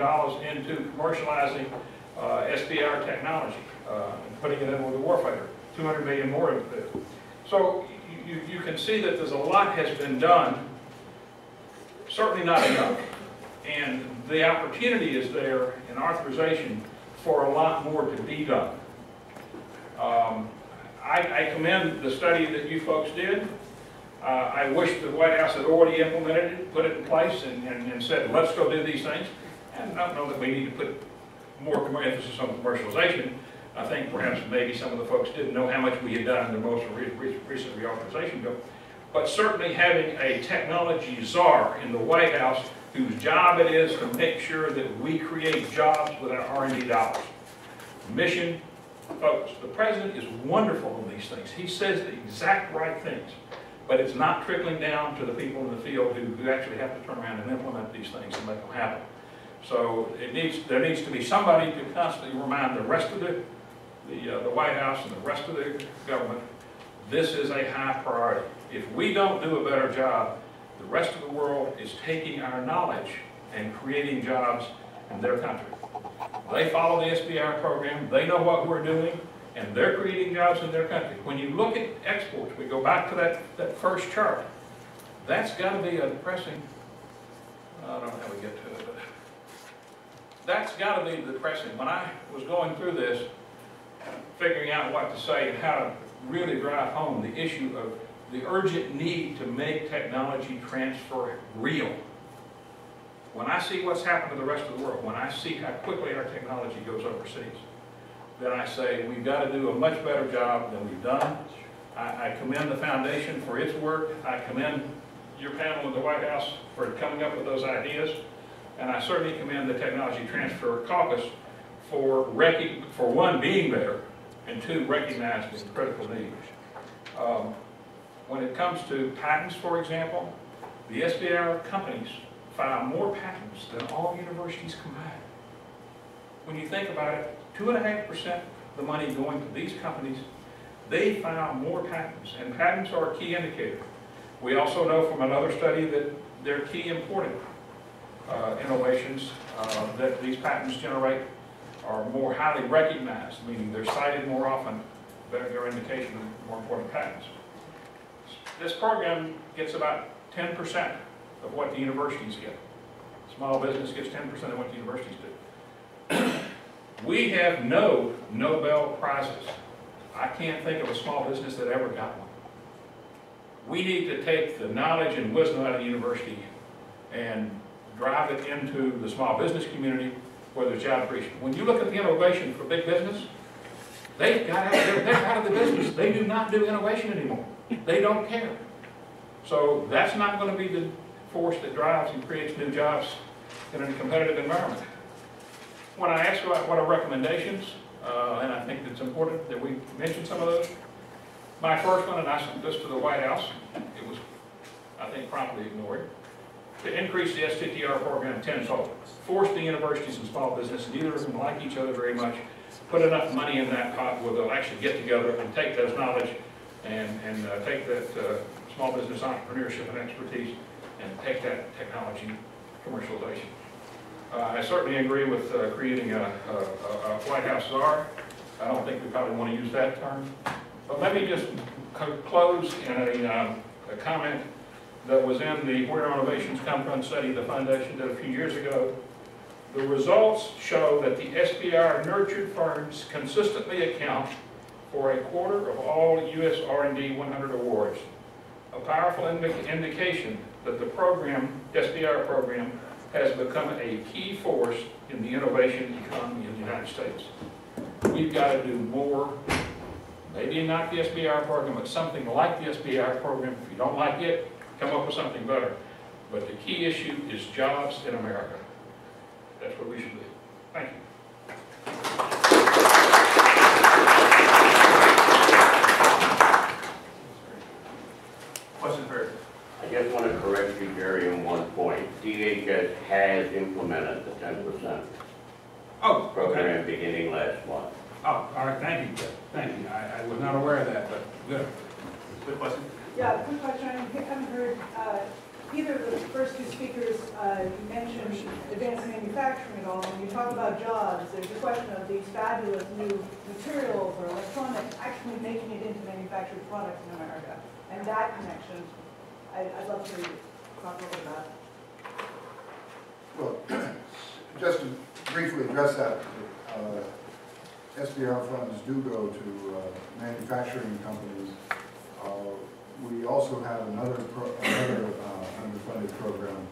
[SPEAKER 8] into commercializing SBIR technology, and putting it in with the warfighter. $200 million more of it. So you can see that there's a lot has been done, certainly not enough. And the opportunity is there in authorization for a lot more to be done. I commend the study that you folks did. I wish the White House had already implemented it, put it in place, and said, let's go do these things. And I don't know that we need to put more emphasis on commercialization. I think perhaps maybe some of the folks didn't know how much we had done in the most recent reauthorization bill. But certainly having a technology czar in the White House whose job it is to make sure that we create jobs with our R&D dollars. Mission focused. The president is wonderful on these things. He says the exact right things, but it's not trickling down to the people in the field who actually have to turn around and implement these things and make them happen. So there needs to be somebody to constantly remind the rest of the White House and the rest of the government, this is a high priority. If we don't do a better job, the rest of the world is taking our knowledge and creating jobs in their country. They follow the SBIR program, they know what we're doing, and they're creating jobs in their country. When you look at exports, we go back to that first chart, that's got to be a depressing, I don't know how we get to it, but that's got to be depressing. When I was going through this, figuring out what to say and how to really drive home the issue of the urgent need to make technology transfer real. When I see what's happened to the rest of the world, when I see how quickly our technology goes overseas, then I say we've got to do a much better job than we've done. I commend the foundation for its work. I commend your panel in the White House for coming up with those ideas. And I certainly commend the Technology Transfer Caucus for one, being there, and two, recognizing the critical need. When it comes to patents, for example, the SBIR companies file more patents than all universities combined. When you think about it, 2.5% of the money going to these companies, they file more patents, and patents are a key indicator. We also know from another study that they're key important innovations that these patents generate are more highly recognized, meaning they're cited more often, their indication of more important patents. This program gets about 10% of what the universities get. Small business gets 10% of what the universities do. We have no Nobel Prizes. I can't think of a small business that ever got one. We need to take the knowledge and wisdom out of the university and drive it into the small business community where there's job creation. When you look at the innovation for big business, they're out of the business. They do not do innovation anymore. They don't care. So that's not going to be the force that drives and creates new jobs in a competitive environment. When I ask about what are recommendations, and I think it's important that we mention some of those, my first one, and I sent this to the White House, it was, I think, promptly ignored, to increase the STTR program tenfold. Force the universities and small business, neither of them like each other very much, put enough money in that pot where they'll actually get together and take those knowledge and take that small business entrepreneurship and expertise and take that technology commercialization. I certainly agree with creating a White House czar. I don't think we probably want to use that term. But let me just close in a comment that was in the Where Innovations Come From study the foundation did a few years ago. The results show that the SBIR nurtured firms consistently account for 1/4 of all U.S. R&D 100 awards, a powerful indication that the SBIR program has become a key force in the innovation economy in the United States. We've got to do more, maybe not the SBIR program, but something like the SBIR program. If you don't like it, come up with something better. But the key issue is jobs in America. That's what we should do. Thank you.
[SPEAKER 4] Question heard.
[SPEAKER 9] I just want to correct you, Gary, on one point. DHS has implemented the 10% program beginning last month.
[SPEAKER 8] Oh, all right, thank you, Jeff. Thank you. I was not aware of that, but good.
[SPEAKER 4] Good question.
[SPEAKER 2] Yeah, good question. I haven't heard either of the first two speakers mention advanced manufacturing at all. When you talk about jobs, there's a question of these fabulous new materials or electronics actually making it into manufactured products in America. And that connection, I'd love to talk a little bit about.
[SPEAKER 5] Well, just to briefly address that, SBIR funds do go to manufacturing companies. We also have another underfunded program.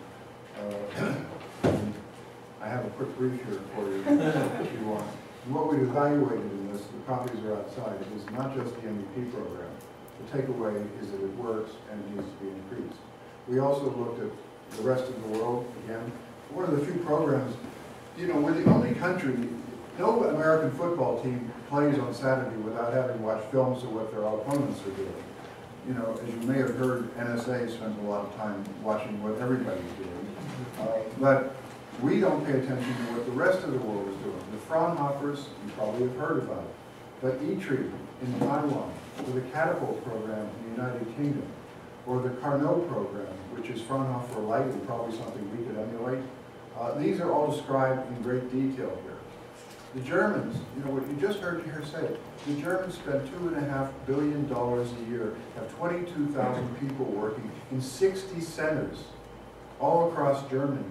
[SPEAKER 5] I have a quick brief here for you if you want. And what we've evaluated in this, the copies are outside, is not just the MVP program. The takeaway is that it works and it needs to be increased. We also looked at the rest of the world again. One of the few programs, you know, we're the only country, no American football team plays on Saturday without having watched films of what their opponents are doing. You know, as you may have heard, NSA spends a lot of time watching what everybody's doing. But we don't pay attention to what the rest of the world is doing. The Fraunhofers, you probably have heard about it. But E-Tree in Taiwan, with a catapult program in the United Kingdom,
[SPEAKER 10] or the Carnot program, which is Fraunhofer Lighting, probably something we could emulate. These are all described in great detail here. The Germans, you know what you just heard her say, the Germans spend $2.5 billion a year, have 22,000 people working in 60 centers all across Germany.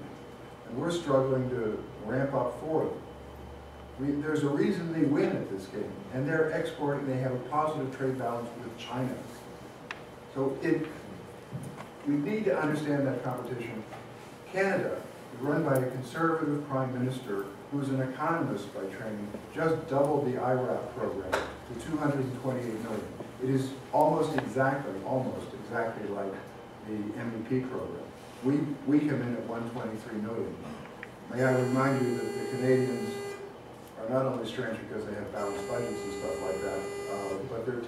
[SPEAKER 10] And we're struggling to ramp up for them. There's a reason they win at this game, and they're exporting, they have a positive trade balance with China. So we need to understand that competition. Canada is run by a conservative prime minister who's an economist by training, just doubled the IRAP program to $228 million. It is almost exactly like the MEP program. We come in at $123 million. May I remind you that the Canadians are not only strange because they have balanced budgets and stuff like that, but they're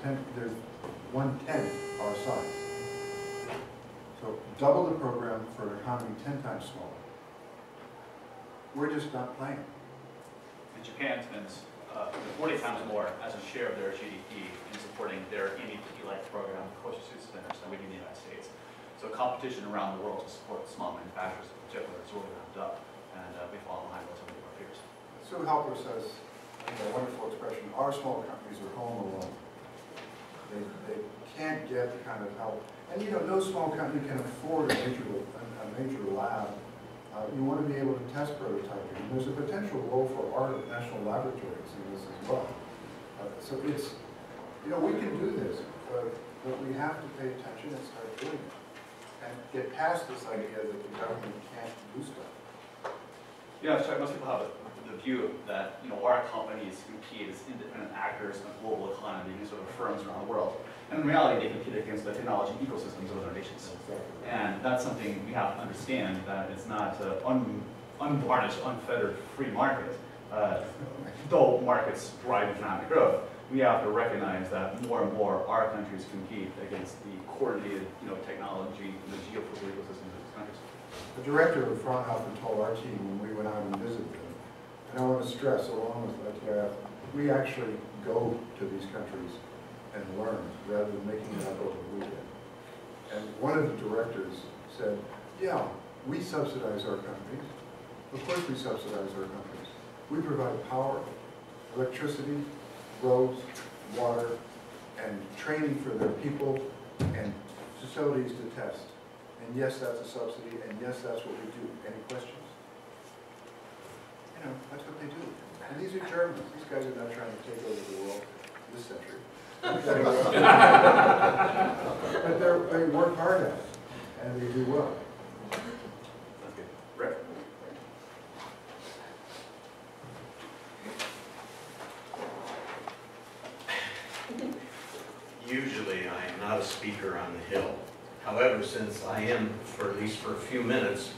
[SPEAKER 10] 1/10 our size. So double the program for an economy 10 times smaller. We're just not playing.
[SPEAKER 1] And Japan spends 40 times more as a share of their GDP in supporting their MEP-like program, Commercialization centers, than we do in the United States. So competition around the world to support small manufacturers in particular is really ramped up, and we fall behind relatively our peers.
[SPEAKER 10] Sue Halper says, a wonderful expression, our small companies are home alone. They can't get the kind of help. And you know, no small company can afford a major lab. You want to be able to test prototyping. And there's a potential role for our national laboratories in this as well. So it's, you know, we can do this, but we have to pay attention and start doing it. And get past this idea that the government can't do stuff.
[SPEAKER 1] Yeah, so most people have the view that, you know, our companies compete as independent actors in a global economy, these sort of firms around the world. And in reality, they compete against the technology ecosystems of other nations. And that's something we have to understand, that it's not an unvarnished, unfettered free market. Though markets drive economic growth, we have to recognize that more and more our countries compete against the coordinated, you know, technology and the geopolitical ecosystems of these countries.
[SPEAKER 10] The director of Fraunhofer told our team when we went out and visited them, and I want to stress, along with ITRF, we actually go to these countries and learn rather than making it up over the weekend. And one of the directors said, yeah, we subsidize our companies. Of course we subsidize our companies. We provide power, electricity, roads, water, and training for their people and facilities to test. And yes, that's a subsidy, and yes, that's what we do. Any questions? You know, that's what they do. And these are Germans. These guys are not trying to take over the world this century. But they work hard at it, and they do well.
[SPEAKER 1] That's good. Rick?
[SPEAKER 7] Usually I am not a speaker on the Hill. However, since I am, for at least for a few minutes,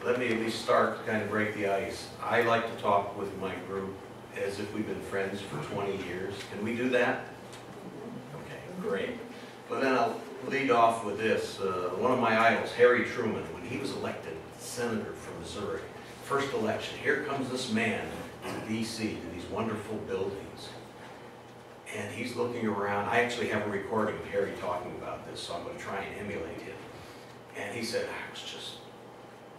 [SPEAKER 7] let me at least start to kind of break the ice. I like to talk with my group as if we've been friends for 20 years. Can we do that? Okay, great. Well, then I'll lead off with this. One of my idols, Harry Truman, when he was elected senator from Missouri, first election, here comes this man to D.C., to these wonderful buildings. And he's looking around. I actually have a recording of Harry talking about this, so I'm going to try and emulate him. And he said, I was just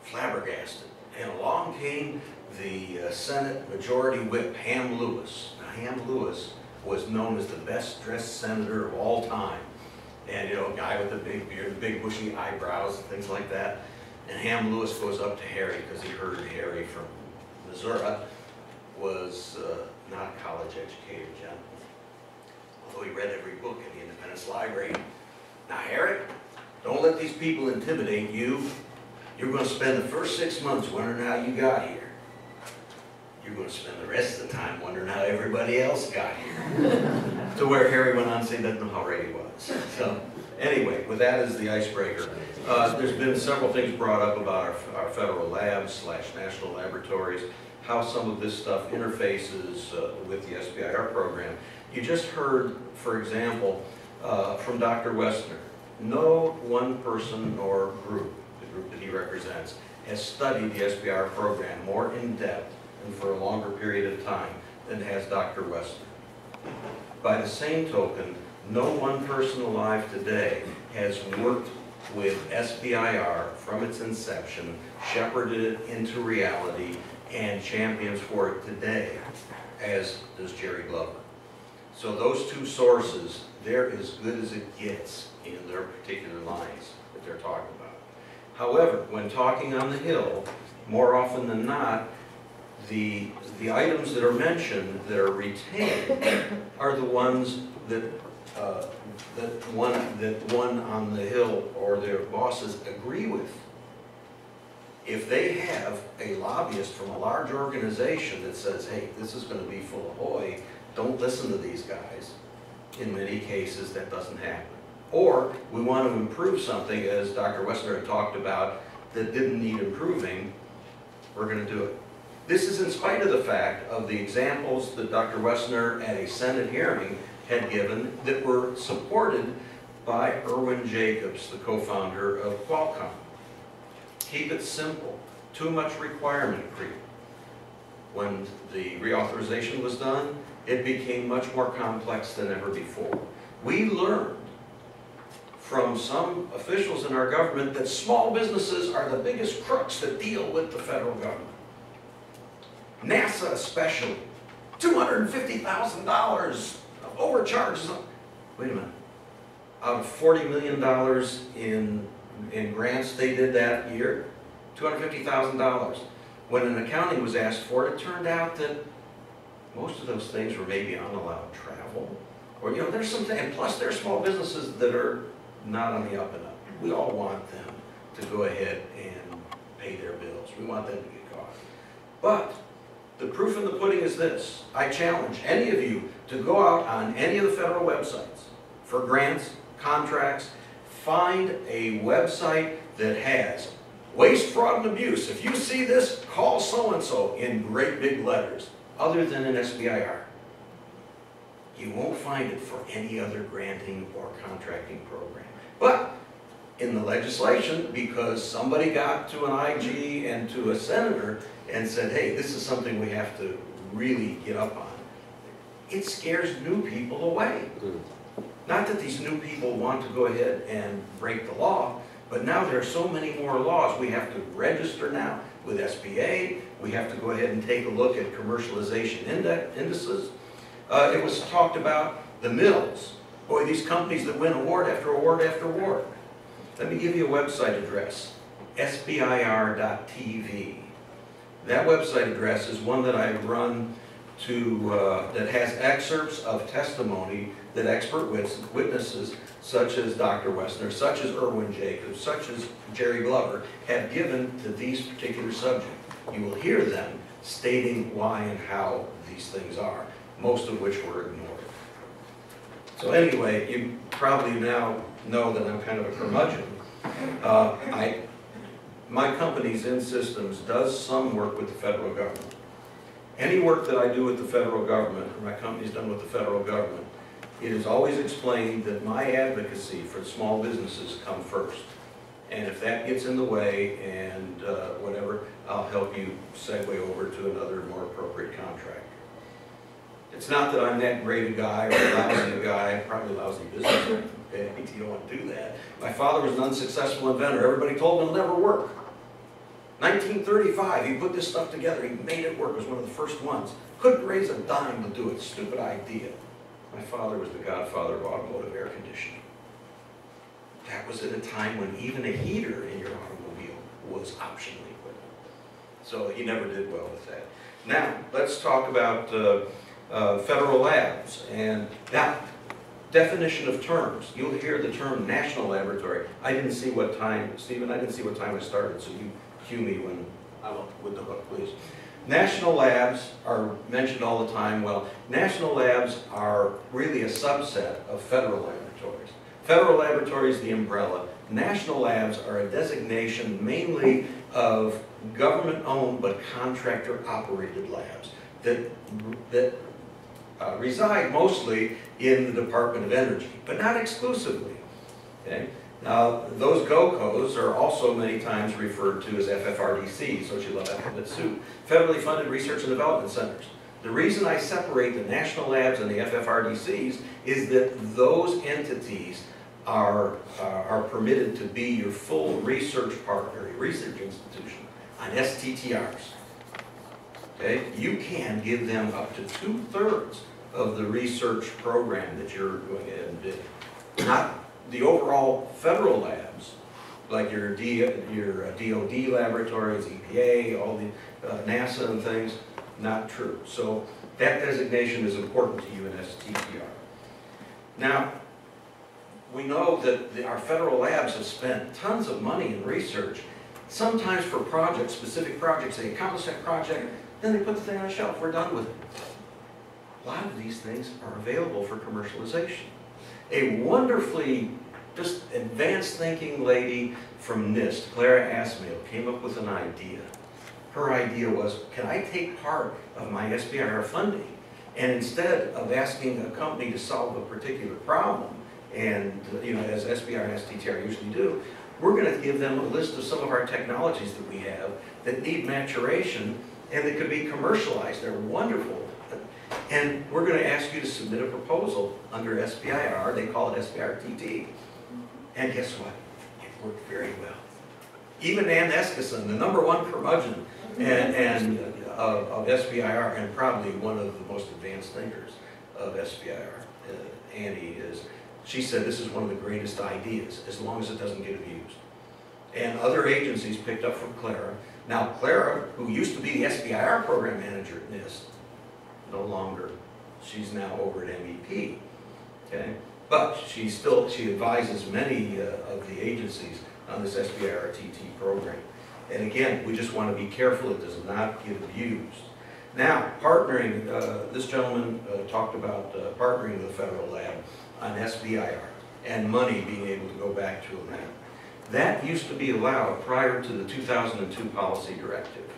[SPEAKER 7] flabbergasted. And along came the Senate Majority Whip, Ham Lewis. Now, Ham Lewis was known as the best dressed senator of all time. And, you know, a guy with a big beard, big bushy eyebrows, and things like that. And Ham Lewis goes up to Harry because he heard Harry from Missouri was not a college educated gentleman. Although he read every book in the Independence Library. Now, Harry, don't let these people intimidate you. You're going to spend the first 6 months wondering how you got here. You're going to spend the rest of the time wondering how everybody else got here. To where Harry went on to say he doesn't know how ready he was. So, anyway, with that as the icebreaker, there's been several things brought up about our federal labs / national laboratories, how some of this stuff interfaces with the SBIR program. You just heard, for example, from Dr. Westner, no one person or group, the group that he represents, has studied the SBIR program more in depth and for a longer period of time than has Dr. Westner. By the same token, no one person alive today has worked with SBIR from its inception, shepherded it into reality, and champions for it today, as does Jerry Glover. So those two sources, they're as good as it gets in their particular lines that they're talking about. However, when talking on the Hill, more often than not, the items that are mentioned that are retained are the ones that one on the Hill or their bosses agree with. If they have a lobbyist from a large organization that says, hey, this is going to be full of hoy, don't listen to these guys, in many cases that doesn't happen. Or we want to improve something, as Dr. Wessner had talked about, that didn't need improving, we're going to do it. This is in spite of the fact of the examples that Dr. Wessner at a Senate hearing had given that were supported by Irwin Jacobs, the co-founder of Qualcomm. Keep it simple. Too much requirement creep. When the reauthorization was done, it became much more complex than ever before. We learned from some officials in our government that small businesses are the biggest crooks that deal with the federal government. NASA especially, $250,000 of overcharges. Wait a minute. Out of $40 million in grants they did that year, $250,000. When an accounting was asked for it, it turned out that most of those things were maybe unallowed travel. Or, you know, there's some things, and plus there are small businesses that are not on the up and up. We all want them to go ahead and pay their bills. We want them to get caught. But the proof in the pudding is this. I challenge any of you to go out on any of the federal websites for grants, contracts, find a website that has waste, fraud, and abuse. If you see this, call so-and-so in great big letters, other than an SBIR. You won't find it for any other granting or contracting program. But in the legislation, because somebody got to an IG and to a senator and said, hey, this is something we have to really get up on, it scares new people away. Not that these new people want to go ahead and break the law, but now there are so many more laws. We have to register now with SBA. We have to go ahead and take a look at commercialization indices. It was talked about the mills. Boy, these companies that win award after award after award. Let me give you a website address, SBIR.tv. That website address is one that I run to, that has excerpts of testimony that expert witnesses, such as Dr. Wessner, such as Irwin Jacobs, such as Jerry Glover, have given to these particular subjects. You will hear them stating why and how these things are, most of which were ignored. So anyway, you probably now know that I'm kind of a curmudgeon. My company's In Systems does some work with the federal government. Any work that I do with the federal government, or my company's done with the federal government, it is always explained that my advocacy for small businesses come first. And if that gets in the way and whatever, I'll help you segue over to another more appropriate contractor. It's not that I'm that great a guy or a lousy guy, probably a lousy businessman. Okay, you don't want to do that. My father was an unsuccessful inventor. Everybody told him it'll never work. 1935, he put this stuff together. He made it work. It was one of the first ones. Couldn't raise a dime to do it. Stupid idea. My father was the godfather of automotive air conditioning. That was at a time when even a heater in your automobile was optionally put. So he never did well with that. Now, let's talk about federal labs. And now, definition of terms. You'll hear the term national laboratory. I didn't see what time, Stephen, I didn't see what time I started, so you cue me when I'm with the hook, please. National labs are mentioned all the time. Well, national labs are really a subset of federal laboratories. Federal laboratories, the umbrella. National labs are a designation mainly of government-owned but contractor-operated labs that reside mostly in the Department of Energy, but not exclusively. Okay? Now, those GOCOs are also many times referred to as FFRDCs, so you love alphabet soup, federally funded research and development centers. The reason I separate the national labs and the FFRDCs is that those entities are permitted to be your full research partner, research institution on STTRs. Okay? You can give them up to 2/3 of the research program that you're going ahead and do. Not the overall federal labs, like your DOD laboratories, EPA, all the NASA and things, not true. So that designation is important to you in STTR. Now, we know that our federal labs have spent tons of money in research, sometimes for projects, specific projects. They accomplish that project, then they put the thing on a shelf, we're done with it. A lot of these things are available for commercialization. A wonderfully just advanced thinking lady from NIST, Clara Asmail, came up with an idea. Her idea was, can I take part of my SBIR funding, and instead of asking a company to solve a particular problem, and as SBIR and STTR usually do, we're going to give them a list of some of our technologies that we have that need maturation and that could be commercialized. They're wonderful. And we're going to ask you to submit a proposal under SBIR. They call it SBIR-TT. And guess what? It worked very well. Even Ann Eskison, the #1 curmudgeon of SBIR, and probably one of the most advanced thinkers of SBIR, Annie is, she said this is one of the greatest ideas, as long as it doesn't get abused. And other agencies picked up from Clara. Now Clara, who used to be the SBIR program manager at NIST, no longer. She's now over at MEP, okay? But she advises many of the agencies on this SBIR-TT program. And again, we just want to be careful it does not get abused. Now, partnering, this gentleman talked about partnering with the federal lab on SBIR and money being able to go back to a lab. That used to be allowed prior to the 2002 policy directive,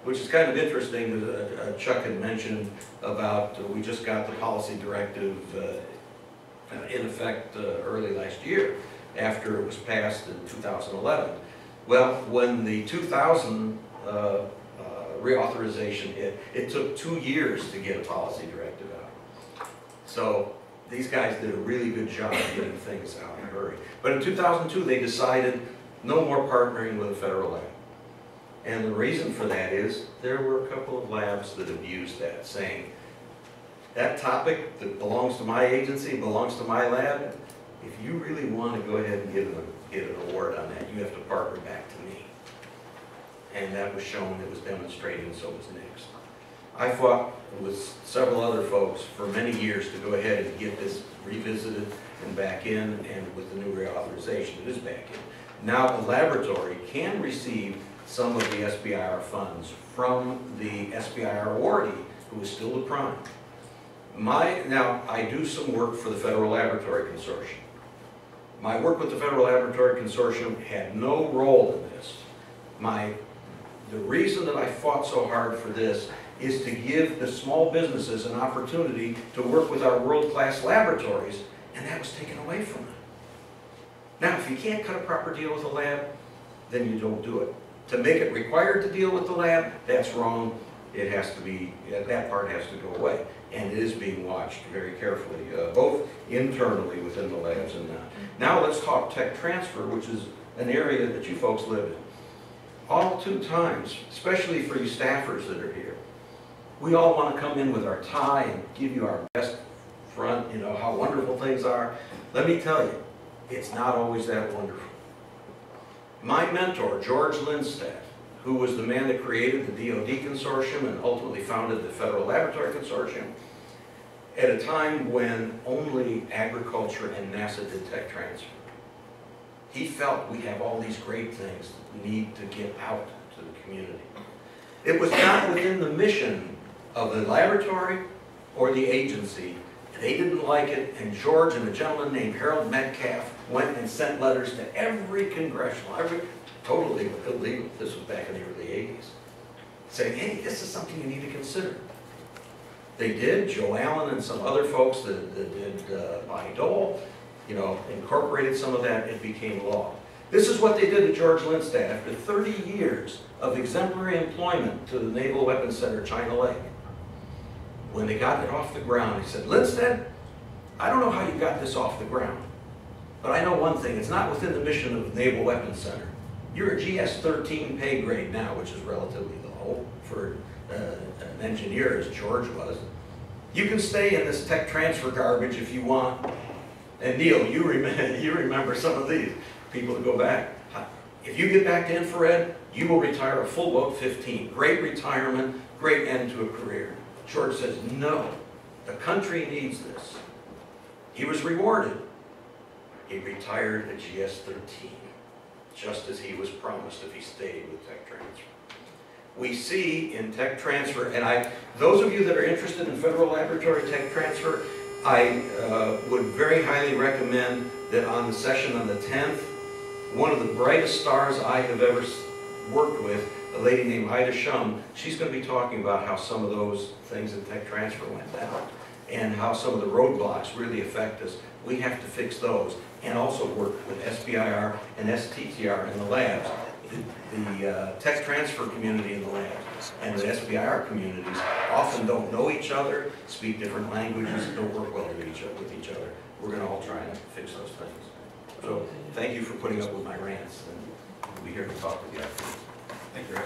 [SPEAKER 7] which is kind of interesting that Chuck had mentioned about we just got the policy directive in effect early last year after it was passed in 2011. Well, when the 2000 reauthorization hit, it took 2 years to get a policy directive out. So these guys did a really good job getting things out in a hurry. But in 2002, they decided no more partnering with a federal lab. And the reason for that is there were a couple of labs that abused that, saying, that topic that belongs to my agency, belongs to my lab, if you really want to go ahead and get an award on that, you have to partner back to me. And that was shown, it was demonstrated, and so was NICS. I fought with several other folks for many years to go ahead and get this revisited and back in, and with the new reauthorization, it is back in. Now the laboratory can receive some of the SBIR funds from the SBIR awardee, who is still the prime. Now, I do some work for the Federal Laboratory Consortium. My work with the Federal Laboratory Consortium had no role in this. The reason that I fought so hard for this is to give the small businesses an opportunity to work with our world-class laboratories, and that was taken away from them. Now, if you can't cut a proper deal with a lab, then you don't do it. To make it required to deal with the lab, that's wrong. It has to be, that part has to go away. And it is being watched very carefully, both internally within the labs and not. Now let's talk tech transfer, which is an area that you folks live in. All too times, especially for you staffers that are here, we all want to come in with our tie and give you our best front, how wonderful things are. Let me tell you, it's not always that wonderful. My mentor, George Lindstedt, who was the man that created the DoD Consortium and ultimately founded the Federal Laboratory Consortium, at a time when only agriculture and NASA did tech transfer. He felt we have all these great things that we need to get out to the community. It was not within the mission of the laboratory or the agency. They didn't like it, and George and a gentleman named Harold Metcalf went and sent letters to every congressional, totally illegal, this was back in the early 80s, saying, hey, this is something you need to consider. They did. Joe Allen and some other folks that did Bonnie Dole, incorporated some of that. It became law. This is what they did to George Lindstedt after 30 years of exemplary employment to the Naval Weapons Center, China Lake. When they got it off the ground, he said, Lindstedt, I don't know how you got this off the ground, But I know one thing, it's not within the mission of Naval Weapons Center. You're a GS-13 pay grade now, which is relatively low for an engineer, as George was. You can stay in this tech transfer garbage if you want. And Neil, you remember some of these people that go back. If you get back to infrared, you will retire a full boat 15. Great retirement, great end to a career. George says, no, the country needs this. He was rewarded. He retired at GS-13, just as he was promised if he stayed with tech transfer. We see in tech transfer, and those of you that are interested in federal laboratory tech transfer, I would very highly recommend that on the session on the 10th, one of the brightest stars I have ever worked with, a lady named Ida Shum, she's going to be talking about how some of those things in tech transfer went down and how some of the roadblocks really affect us. We have to fix those and also work with SBIR and STTR in the labs. The tech transfer community in the labs and the SBIR communities often don't know each other, speak different languages, don't work well with each other. We're going to all try and fix those things. So thank you for putting up with my rants, and we'll be here to talk with you afterwards. Thank you, Rick.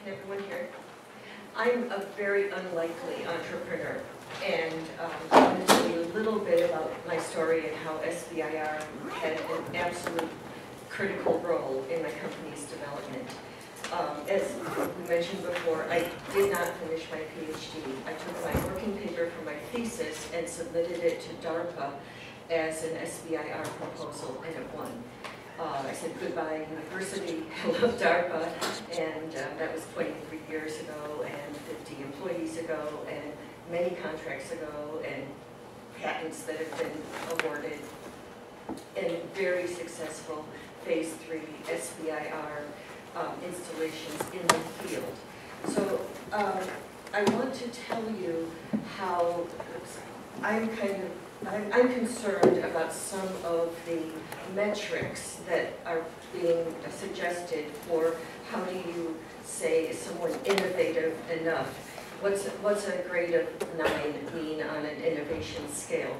[SPEAKER 11] Can everyone hear? I'm a very unlikely entrepreneur, and I want to tell you a little bit about my story and how SBIR had an absolute critical role in my company's development. As we mentioned before, I did not finish my PhD. I took my working paper for my thesis and submitted it to DARPA as an SBIR proposal, and it won. I said goodbye university, I love DARPA, and that was 23 years ago, and 50 employees ago, and many contracts ago, and patents that have been awarded, and very successful phase 3 SBIR installations in the field. So I want to tell you how I'm concerned about some of the metrics that are being suggested for how do you say is someone innovative enough. What's a grade of 9 mean on an innovation scale?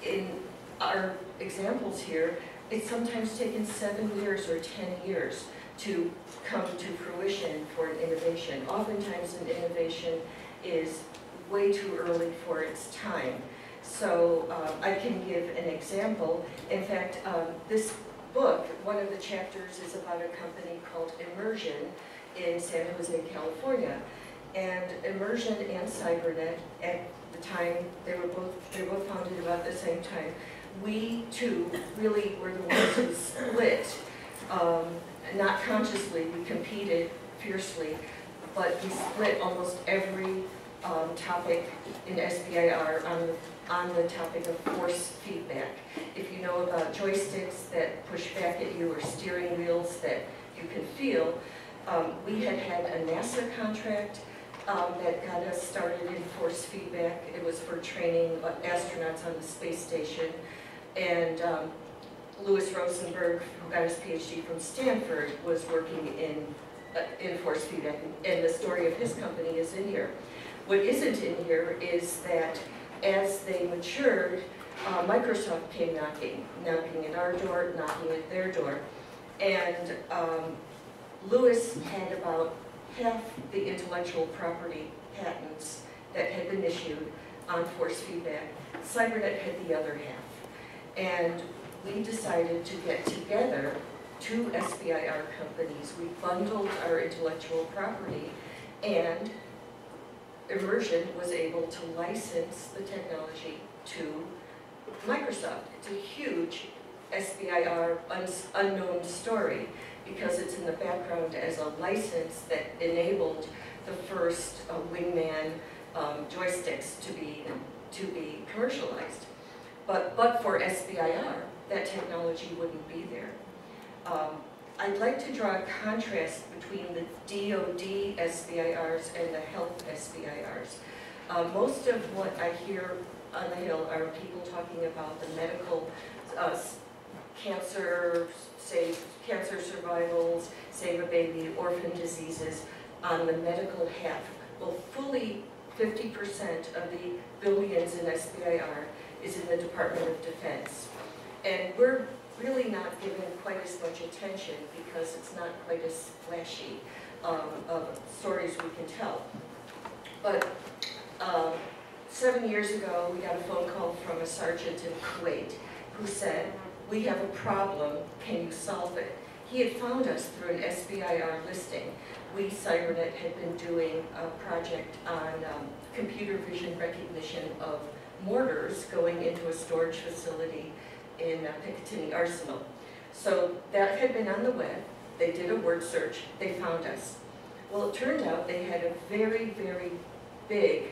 [SPEAKER 11] In our examples here, it's sometimes taken 7 years or 10 years to come to fruition for an innovation. Oftentimes an innovation is way too early for its time. So I can give an example. In fact, this book, one of the chapters is about a company called Immersion in San Jose, California. And Immersion and Cybernet, at the time, they were both founded about the same time. We too really were the ones who split, not consciously, we competed fiercely, but we split almost every topic in SBIR on the topic of force feedback. If you know about joysticks that push back at you or steering wheels that you can feel, we had a NASA contract that got us started in force feedback. It was for training astronauts on the space station. And Louis Rosenberg, who got his PhD from Stanford, was working in force feedback, and the story of his company is in here. What isn't in here is that as they matured, Microsoft came knocking at our door, knocking at their door, and Louis had about half the intellectual property patents that had been issued on force feedback. Cybernet had the other half. And we decided to get together 2 SBIR companies. We bundled our intellectual property, and Immersion was able to license the technology to Microsoft. It's a huge SBIR unknown story because it's in the background as a license that enabled the first wingman joysticks to be commercialized. But for SBIR, that technology wouldn't be there. I'd like to draw a contrast between the DoD SBIRs and the health SBIRs. Most of what I hear on the Hill are people talking about the medical cancer cancer survivals, save a baby, orphan diseases. On the medical half, well, fully 50% of the billions in SBIR is in the Department of Defense. And we're really not given quite as much attention because it's not quite as flashy of stories we can tell. But 7 years ago, we got a phone call from a sergeant in Kuwait who said, "We have a problem, can you solve it?" He had found us through an SBIR listing. We, Cybernet, had been doing a project on computer vision recognition of mortars going into a storage facility in Picatinny Arsenal. So that had been on the web. They did a word search. They found us. Well, it turned out they had a very, very big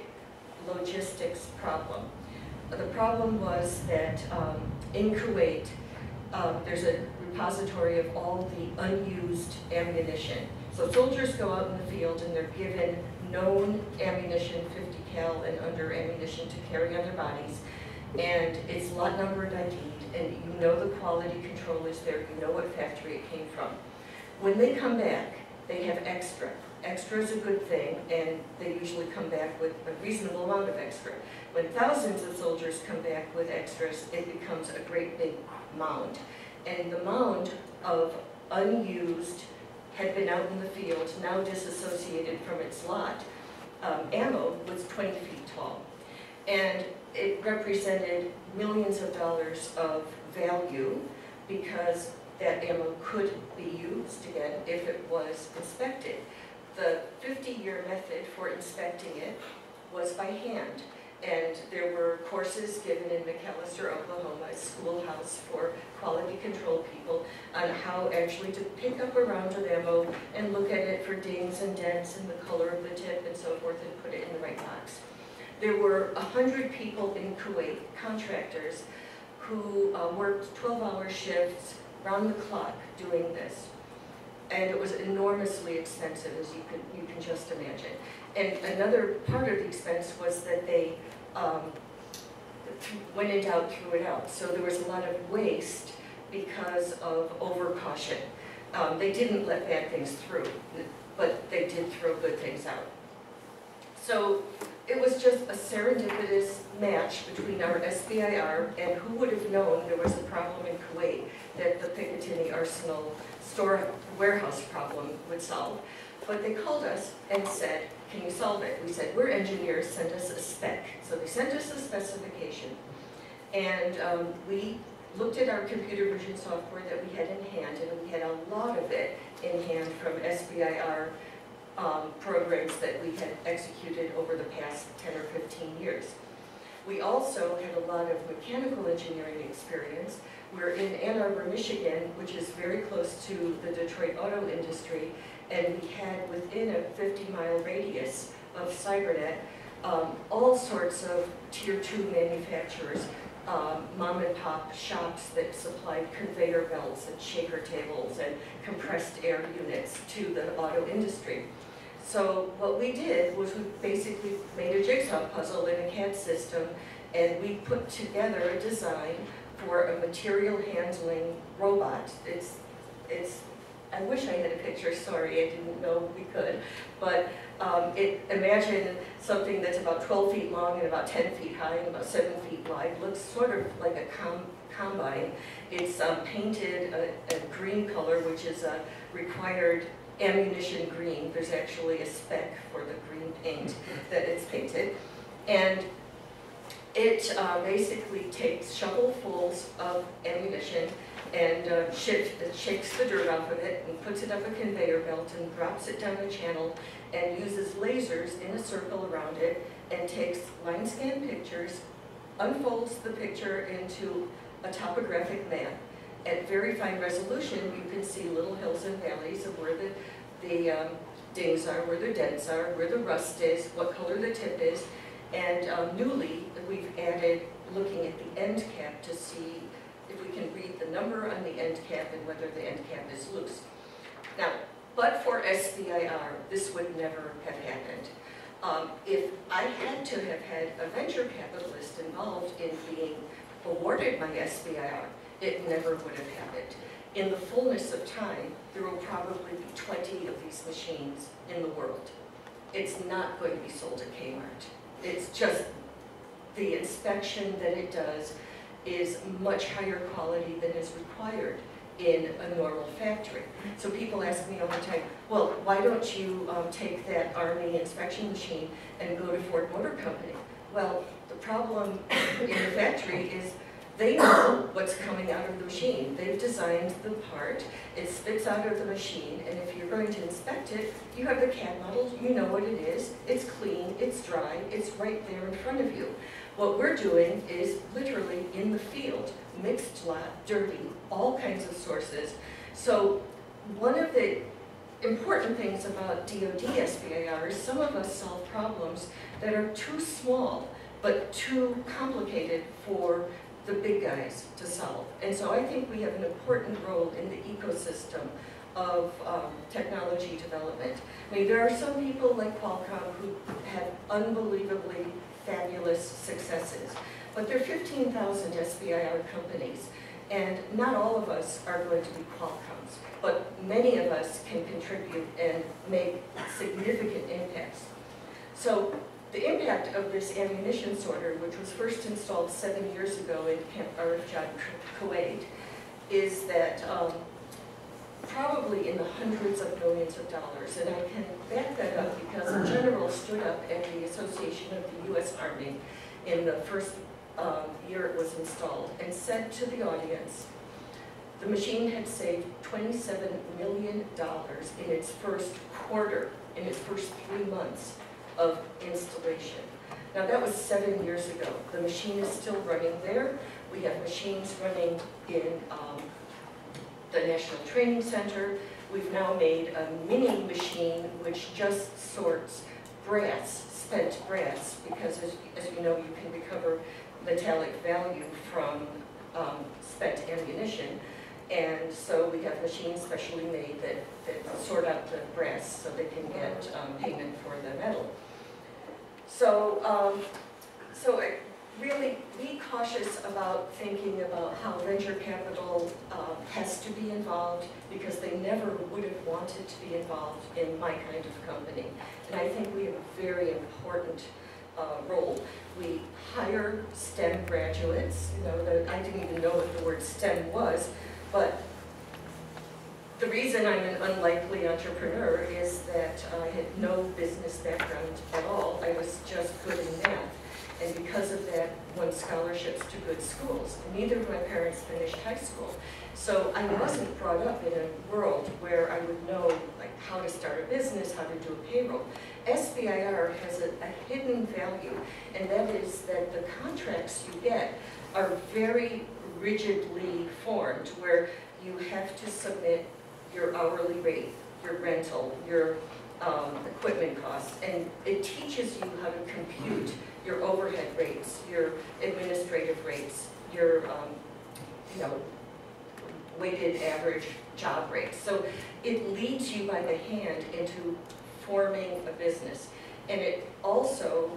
[SPEAKER 11] logistics problem. The problem was that in Kuwait, there's a repository of all the unused ammunition. So soldiers go out in the field and they're given known ammunition, 50 cal and under ammunition to carry on their bodies. And it's lot numbered ID'd, and you know the quality control is there, you know what factory it came from. When they come back, they have extra. Extra is a good thing, and they usually come back with a reasonable amount of extra. When thousands of soldiers come back with extras, it becomes a great big mound. And the mound of unused, had been out in the field, now disassociated from its lot, ammo was 20 feet tall. And it represented millions of dollars of value because that ammo could be used again if it was inspected. The 50-year method for inspecting it was by hand. And there were courses given in McAlester, Oklahoma, a schoolhouse for quality control people on how actually to pick up a round of ammo and look at it for dings and dents and the color of the tip and so forth and put it in the right box. There were 100 people in Kuwait, contractors, who worked 12-hour shifts round the clock doing this. And it was enormously expensive, as you can just imagine. And another part of the expense was that they, when in doubt, threw it out. So there was a lot of waste because of overcaution. They didn't let bad things through, but they did throw good things out. So it was just a serendipitous match between our SBIR and who would have known there was a problem in Kuwait that the Picatinny Arsenal warehouse problem would solve. But they called us and said, "Can you solve it?" We said, "We're engineers, send us a spec." So they sent us a specification. And we looked at our computer vision software that we had in hand, and we had a lot of it in hand from SBIR programs that we had executed over the past 10 or 15 years. We also had a lot of mechanical engineering experience. We're in Ann Arbor, Michigan, which is very close to the Detroit auto industry, and we had within a 50-mile radius of Cybernet all sorts of tier 2 manufacturers, mom and pop shops that supplied conveyor belts and shaker tables and compressed air units to the auto industry. So what we did was we basically made a jigsaw puzzle in a CAD system, and we put together a design for a material handling robot. I wish I had a picture, sorry, I didn't know we could, but imagine something that's about 12 feet long and about 10 feet high and about 7 feet wide. Looks sort of like a combine. It's painted a green color, which is a required ammunition green. There's actually a spec for the green paint that it's painted. And it basically takes shovelfuls of ammunition and shakes the dirt off of it and puts it up a conveyor belt and drops it down a channel and uses lasers in a circle around it and takes line scan pictures, unfolds the picture into a topographic map. At very fine resolution, you can see little hills and valleys of where the dings are, where the dents are, where the rust is, what color the tip is. And newly, we've added looking at the end cap to see if we can read the number on the end cap and whether the end cap is loose. Now, but for SBIR, this would never have happened. If I had to have had a venture capitalist involved in being awarded my SBIR, it never would have happened. In the fullness of time, there will probably be 20 of these machines in the world. It's not going to be sold at Kmart. It's just the inspection that it does is much higher quality than is required in a normal factory. So people ask me all the time, well, why don't you take that Army inspection machine and go to Ford Motor Company? Well, the problem in the factory is they know what's coming out of the machine. They've designed the part, it spits out of the machine, and if you're going to inspect it, you have the CAD model, you know what it is, it's clean, it's dry, it's right there in front of you. What we're doing is literally in the field, mixed lot, dirty, all kinds of sources. So one of the important things about DoD SBIR is some of us solve problems that are too small, but too complicated for the big guys to solve. And so I think we have an important role in the ecosystem of technology development. I mean, there are some people like Qualcomm who have unbelievably fabulous successes, but there are 15,000 SBIR companies, and not all of us are going to be Qualcomms, but many of us can contribute and make significant impacts. So the impact of this ammunition sorter, which was first installed 7 years ago in Camp Arifjan, Kuwait, is that probably in the hundreds of millions of dollars. And I can back that up because a general stood up at the Association of the U.S. Army in the first year it was installed and said to the audience, the machine had saved $27 million in its first quarter, in its first 3 months of installation. Now that was 7 years ago. The machine is still running there. We have machines running in the National Training Center. We've now made a mini machine which just sorts brass, spent brass, because as you know, you can recover metallic value from spent ammunition. And so we have machines specially made that sort out the brass so they can get payment for the metal. So, really be cautious about thinking about how venture capital has to be involved, because they never would have wanted to be involved in my kind of company. And I think we have a very important role. We hire STEM graduates. You know, I didn't even know what the word STEM was, but the reason I'm an unlikely entrepreneur is that I had no business background at all. I was just good in math. And because of that, won scholarships to good schools. Neither of my parents finished high school. So I wasn't brought up in a world where I would know like how to start a business, how to do a payroll. SBIR has a hidden value, and that is that the contracts you get are very rigidly formed, where you have to submit your hourly rate, your rental, your equipment costs, and it teaches you how to compute your overhead rates, your administrative rates, your weighted average job rates. So it leads you by the hand into forming a business. And it also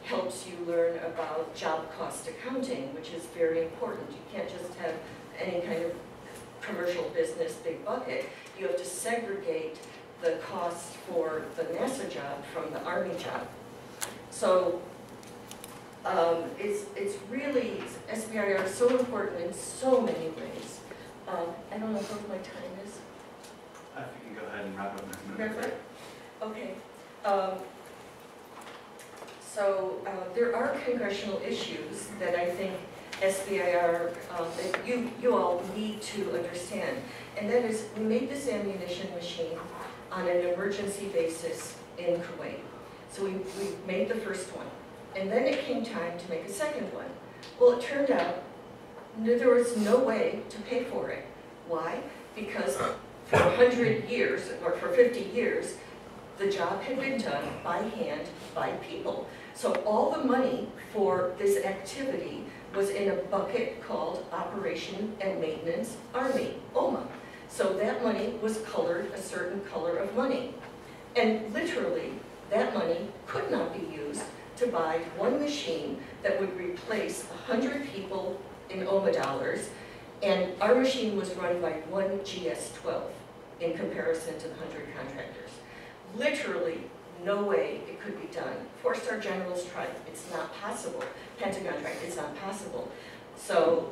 [SPEAKER 11] helps you learn about job cost accounting, which is very important. You can't just have any kind of commercial business big bucket. You have to segregate the costs for the NASA job from the Army job. So it's really, SBIR is so important in so many ways. I don't know what my time is.
[SPEAKER 4] If you can go ahead and wrap up next minute.
[SPEAKER 11] Okay. There are congressional issues that I think SBIR, that you all need to understand. And that is, we made this ammunition machine on an emergency basis in Kuwait. So we made the first one. And then it came time to make a second one. Well, it turned out there was no way to pay for it. Why? Because for 100 years, or for 50 years, the job had been done by hand, by people. So all the money for this activity was in a bucket called Operation and Maintenance Army, OMA. So that money was colored a certain color of money. And literally, that money could not be used to buy one machine that would replace 100 people in OMA dollars And our machine was run by one GS-12 in comparison to the 100 contractors. Literally, no way it could be done. Four-star generals tried, it's not possible. Pentagon tried, it's not possible. So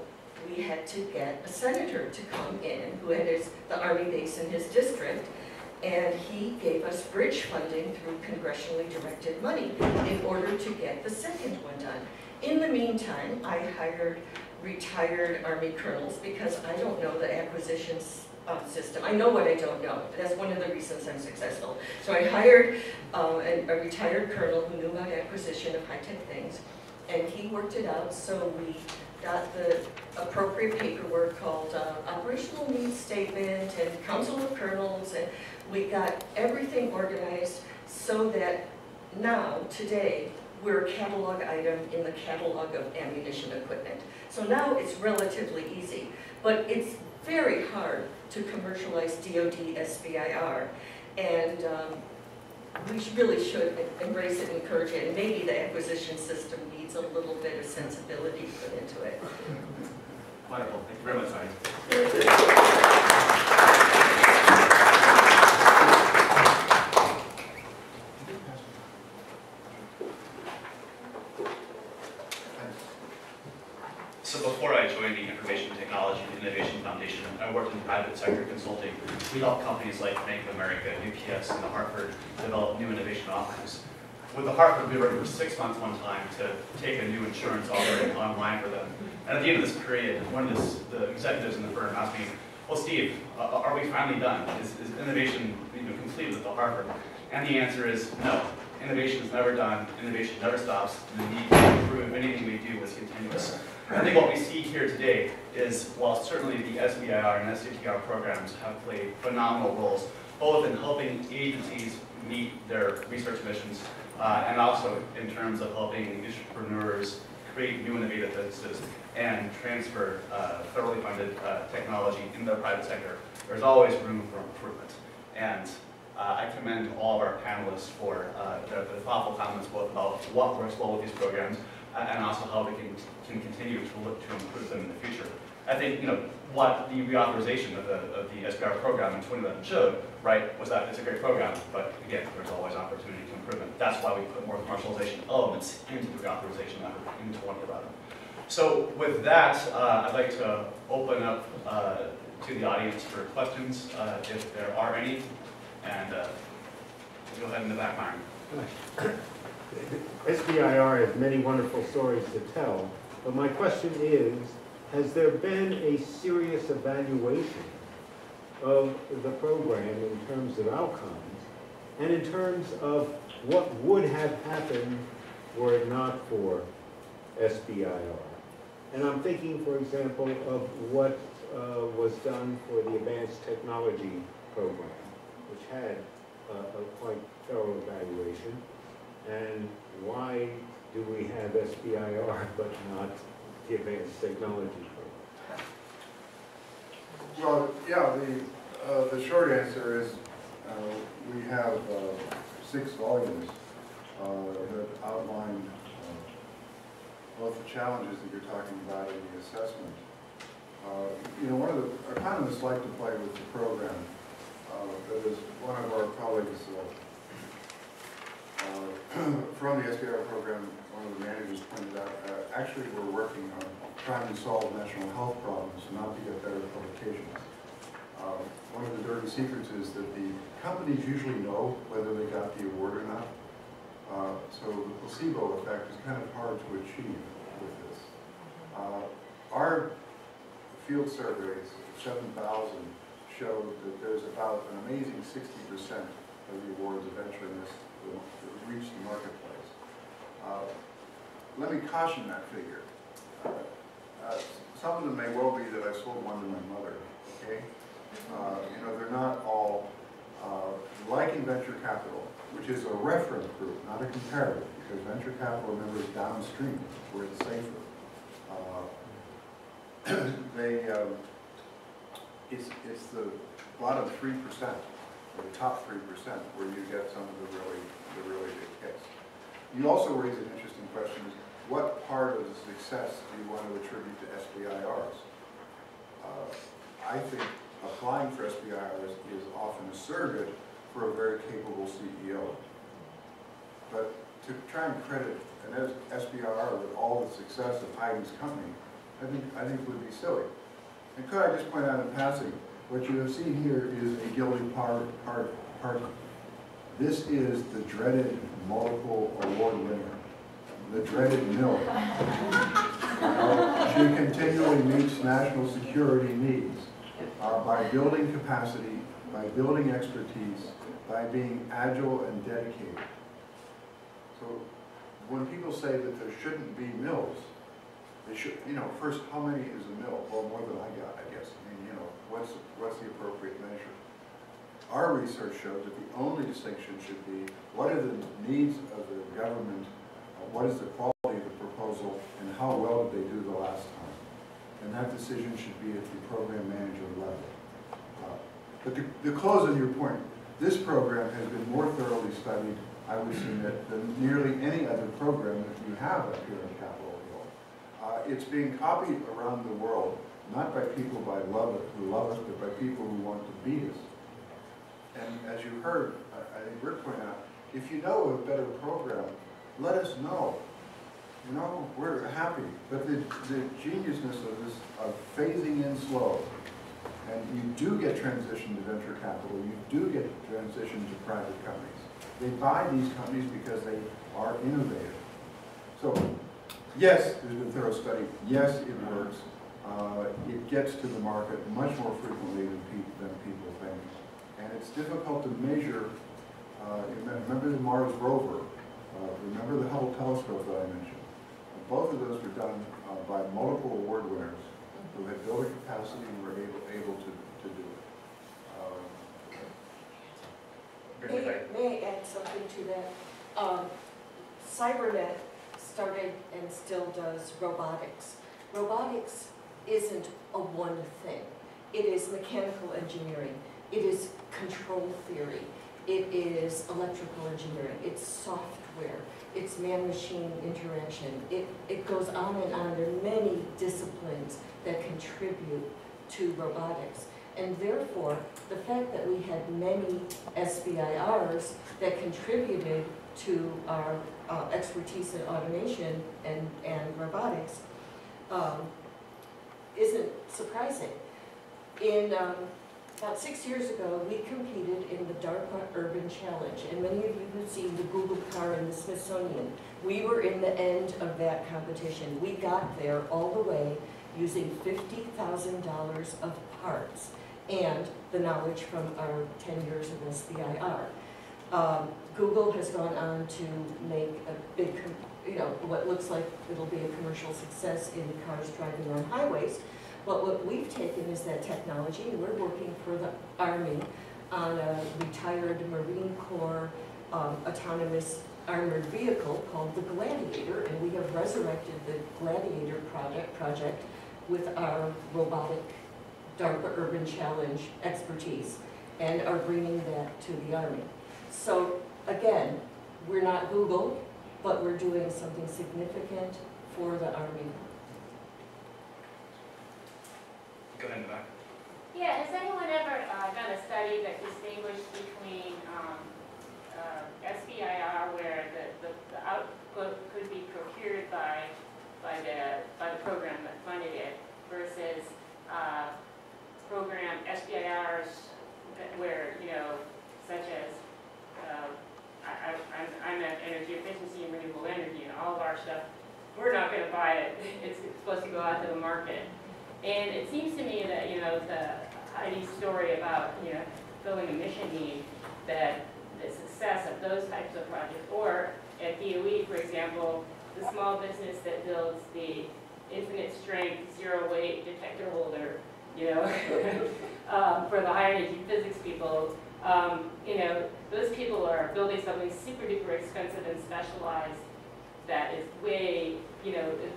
[SPEAKER 11] we had to get a senator to come in who had the Army base in his district, and he gave us bridge funding through congressionally directed money in order to get the second one done. In the meantime, I hired retired Army colonels because I don't know the acquisitions system. I know what I don't know. That's one of the reasons I'm successful. So I hired a retired colonel who knew about acquisition of high-tech things, and he worked it out. So we got the appropriate paperwork called operational needs statement and council of colonels, and we got everything organized so that now, today, we're a catalog item in the catalog of ammunition equipment. So now it's relatively easy, but it's very hard to commercialize DoD SBIR, and we really should embrace it and encourage it, and maybe the acquisition system needs a little bit of sensibility put into it.
[SPEAKER 4] Wonderful, thank you very much, Sonia.
[SPEAKER 1] So before I joined the Information Technology and Innovation Foundation, I worked in private sector consulting. We helped companies like Bank of America, UPS, and the Hartford develop new innovation offerings. With the Hartford, we worked for 6 months one time to take a new insurance offering online for them. And at the end of this period, one of the executives in the firm asked me, well, Steve, are we finally done? Is innovation complete with the Hartford? And the answer is no. Innovation is never done, innovation never stops, and the need to improve anything we do is continuous. I think what we see here today is, while certainly the SBIR and STTR programs have played phenomenal roles, both in helping agencies meet their research missions, and also in terms of helping entrepreneurs create new innovative businesses and transfer federally funded technology in the private sector, there's always room for improvement. And I commend all of our panelists for the thoughtful comments both about what works well with these programs and also how we can continue to look to improve them in the future. I think what the reauthorization of the SBIR program in 2011 showed, right, was that it's a great program, but again, there's always opportunity to improvement. That's why we put more commercialization elements into the reauthorization effort in 2011. So with that, I'd like to open up to the audience for questions, if there are any. And go ahead in the back, Myron.
[SPEAKER 12] SBIR has many wonderful stories to tell, but my question is, has there been a serious evaluation of the program in terms of outcomes and in terms of what would have happened were it not for SBIR? And I'm thinking, for example, of what was done for the Advanced Technology Program, which had a quite thorough evaluation. And why do we have SBIR but not the Advanced Technology Program?
[SPEAKER 10] Well, yeah, the short answer is we have 6 volumes that outline both the challenges that you're talking about in the assessment. One of the economists like to play with the program. That is one of our colleagues from the SBIR program, one of the managers pointed out, actually we're working on trying to solve national health problems, not to get better publications. One of the dirty secrets is that the companies usually know whether they got the award or not. So the placebo effect is kind of hard to achieve with this. Our field surveys, 7,000, showed that there's about an amazing 60% of the awards eventually reach the marketplace. Let me caution that figure. Some of them may well be that I sold one to my mother, okay? They're not all, like in venture capital, which is a reference group, not a comparative, because venture capital, remember, is downstream, where it's safer. It's the bottom 3%, or the top 3%, where you get some of the really big hits. You also raise an interesting question: what part of the success do you want to attribute to SBIRs? I think applying for SBIR is often a surrogate for a very capable CEO. But to try and credit an SBIR with all the success of Heidi's company, I think would be silly. And could I just point out in passing, what you have seen here is a guilty party. This is the dreaded multiple award winner, the dreaded mill. She continually meets national security needs by building capacity, by building expertise, by being agile and dedicated. So when people say that there shouldn't be mills, they should, first, how many is a mill? Well, more than I got, I guess. I mean, what's the appropriate measure? Our research shows that the only distinction should be what are the needs of the government, what is the quality of the proposal, and how well did they do the last time. And that decision should be at the program manager level. But to close on your point, this program has been more thoroughly studied, I would submit, than nearly any other program that you have up here in Capitol Hill. It's being copied around the world, not by people who love us, but by people who want to beat us. And as you heard, I think Rick pointed out, if you know of a better program, let us know. We're happy. But the geniusness of this, of phasing in slow, and you do get transition to venture capital, you do get transition to private companies. They buy these companies because they are innovative. So, yes, there's been thorough study. Yes, it works. It gets to the market much more frequently than people think. And it's difficult to measure. Remember the Mars rover. Remember the Hubble telescope that I mentioned. Both of those were done by multiple award winners who had built a capacity and were able to do it.
[SPEAKER 11] May I add something to that? Cybernet started and still does robotics. Robotics isn't a one thing. It is mechanical engineering. It is control theory. It is electrical engineering. It's software. It's man-machine interaction. It goes on and on. There are many disciplines that contribute to robotics. And therefore, the fact that we had many SBIRs that contributed to our expertise in automation and robotics isn't surprising. About 6 years ago, we competed in the DARPA Urban Challenge, and many of you have seen the Google car and the Smithsonian. We were in the end of that competition. We got there all the way using $50,000 of parts and the knowledge from our 10 years of SBIR. Google has gone on to make a big, what looks like it'll be a commercial success in cars driving on highways. But what we've taken is that technology, and we're working for the Army on a retired Marine Corps autonomous armored vehicle called the Gladiator, and we have resurrected the Gladiator project with our robotic DARPA Urban Challenge expertise, and are bringing that to the Army. So again, we're not Google, but we're doing something significant for the Army.
[SPEAKER 1] Go ahead in the back.
[SPEAKER 13] Yeah, has anyone ever done a study that distinguished between SBIR, where the output could be procured by the program that funded it, versus program SBIRs where, such as I'm at energy efficiency and renewable energy, and all of our stuff, we're not going to buy it. It's supposed to go out to the market. And it seems to me that, the Heidi's story about, filling a mission need, that the success of those types of projects, or at DOE, for example, the small business that builds the infinite strength, zero weight detector holder, for the high energy physics people, those people are building something super duper expensive and specialized that is way,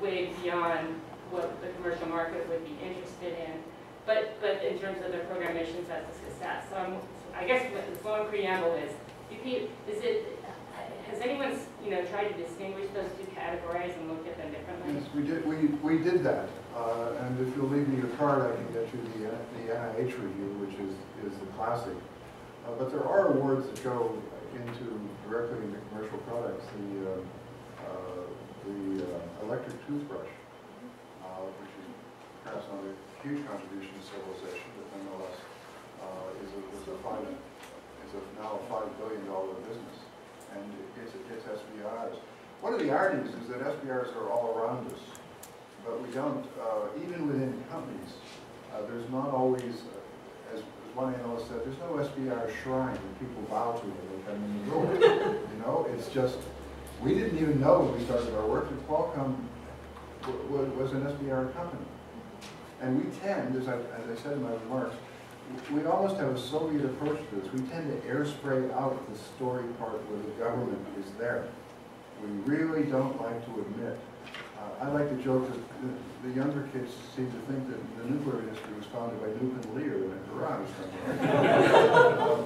[SPEAKER 13] way beyond what the commercial market would be interested in. But in terms of their program missions, that's a success. So I guess the long preamble is has anyone, tried to distinguish those two categories and looked at them differently?
[SPEAKER 10] Yes, we did. We did that. And if you'll leave me your card, I can get you the NIH review, which is the classic. But there are awards that go directly into commercial products. The electric toothbrush, which is perhaps not a huge contribution to civilization, but nonetheless is now a $5 billion business, and it's SBIRs. One of the ironies is that SBIRs are all around us, but we don't, even within companies, there's not always, as one analyst said, there's no SBIR shrine that people bow to when they come in the door. It's just, we didn't even know when we started our work that Qualcomm was an SBIR company. And we tend, as I said in my remarks, we almost have a Soviet approach to this. We tend to airspray out the story part where the government is there. We really don't like to admit. I like to joke that the younger kids seem to think that the nuclear industry was founded by Nuke and Lear in a garage somewhere.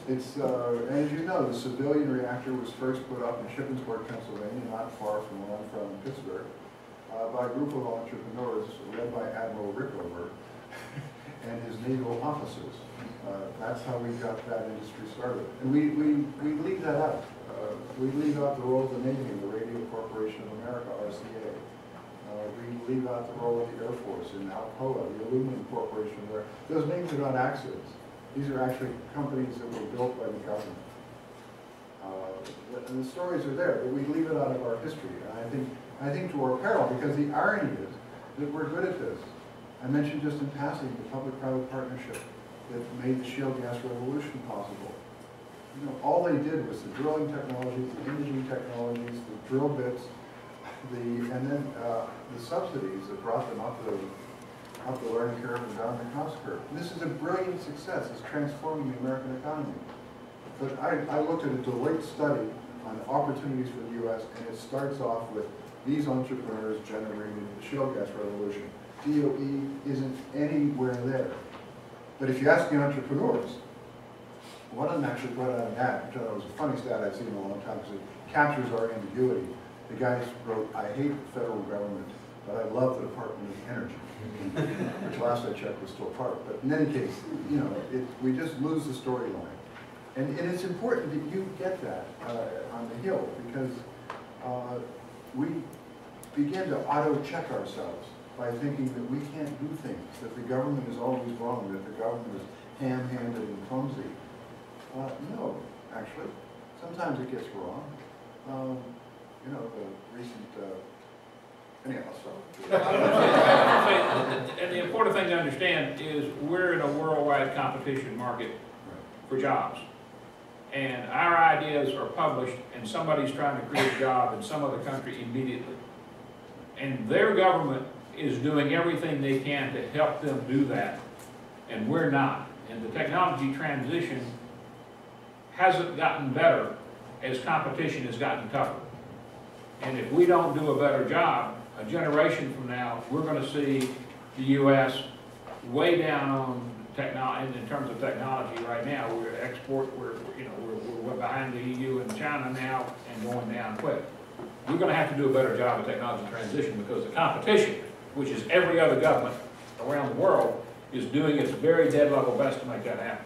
[SPEAKER 10] And as you know, the civilian reactor was first put up in Shippensburg, Pennsylvania, not far from where I'm from, Pittsburgh, by a group of entrepreneurs led by Admiral Rickover and his naval officers. That's how we got that industry started. And we leave that out. We leave out the role of the Navy and the Radio Corporation of America, RCA. We leave out the role of the Air Force in Alcoa, the Aluminum Corporation. Those names are not accidents. These are actually companies that were built by the government. And the stories are there, but we leave it out of our history. And I think to our peril, because the irony is that we're good at this. I mentioned just in passing the public-private partnership that made the shale gas revolution possible. All they did was the drilling technologies, the imaging technologies, the drill bits, and then the subsidies that brought them up the learning curve and down the cost curve. And this is a brilliant success. It's transforming the American economy. But I looked at a Deloitte study on opportunities for the U.S., and it starts off with these entrepreneurs generated the shale gas revolution. DOE isn't anywhere there. But if you ask the entrepreneurs, one of them actually brought out an ad, which I thought was a funny stat I'd seen in a long time, because it captures our ambiguity. The guy wrote, "I hate the federal government, but I love the Department of Energy," which last I checked was still part. But in any case, we just lose the storyline. And it's important that you get that on the Hill, because we begin to auto-check ourselves by thinking that we can't do things, that the government is always wrong, that the government is ham-handed and clumsy. No, actually, sometimes it gets wrong. The recent, anyhow, so.
[SPEAKER 8] And the important thing to understand is we're in a worldwide competition market for jobs. And our ideas are published, and somebody's trying to create a job in some other country immediately. And their government is doing everything they can to help them do that, and we're not. And the technology transition hasn't gotten better as competition has gotten tougher. And if we don't do a better job, a generation from now, we're going to see the U.S. way down on technology. In terms of technology right now, we're behind the EU and China now and going down quick. We're going to have to do a better job of technology transition, because the competition, which is every other government around the world, is doing its very dead level best to make that happen.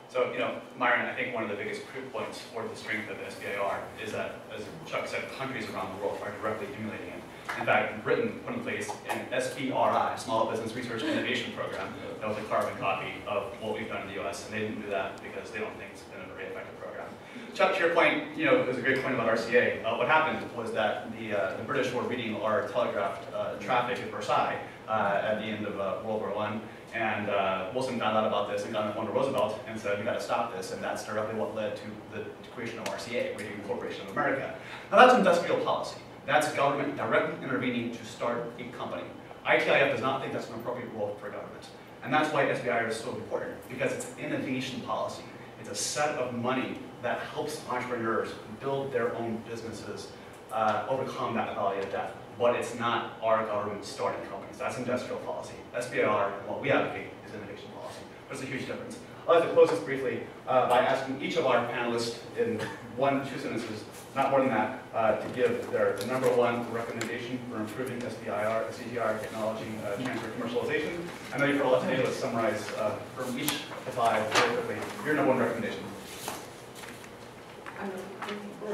[SPEAKER 1] So, Myron, I think one of the biggest proof points for the strength of SBIR is that, as Chuck said, countries around the world are directly emulating it. In fact, Britain put in place an SBRI, Small Business Research and Innovation Program, that was a carbon copy of what we've done in the US, and they didn't do that because they don't think it's been a very effective program. Chuck, to your point, it was a great point about RCA. What happened was that the British were reading our telegraphed traffic at Versailles at the end of World War I, and Wilson found out about this and got on the phone to Roosevelt and said, "We got to stop this," and that's directly what led to the creation of RCA, Radio Corporation of America. Now that's industrial policy. That's government directly intervening to start a company. ITIF does not think that's an appropriate role for government. And that's why SBIR is so important, because it's innovation policy. It's a set of money that helps entrepreneurs build their own businesses, overcome that valley of death. But it's not our government starting companies. That's industrial policy. SBIR, and what we advocate, is innovation policy. There's a huge difference. I'd like to close this briefly by asking each of our panelists in 1-2 sentences, not more than that, to give their #1 recommendation for improving SBIR, STTR technology transfer commercialization. I know you've heard a lot today. Let's summarize from each of the 5 very quickly. Your #1 recommendation.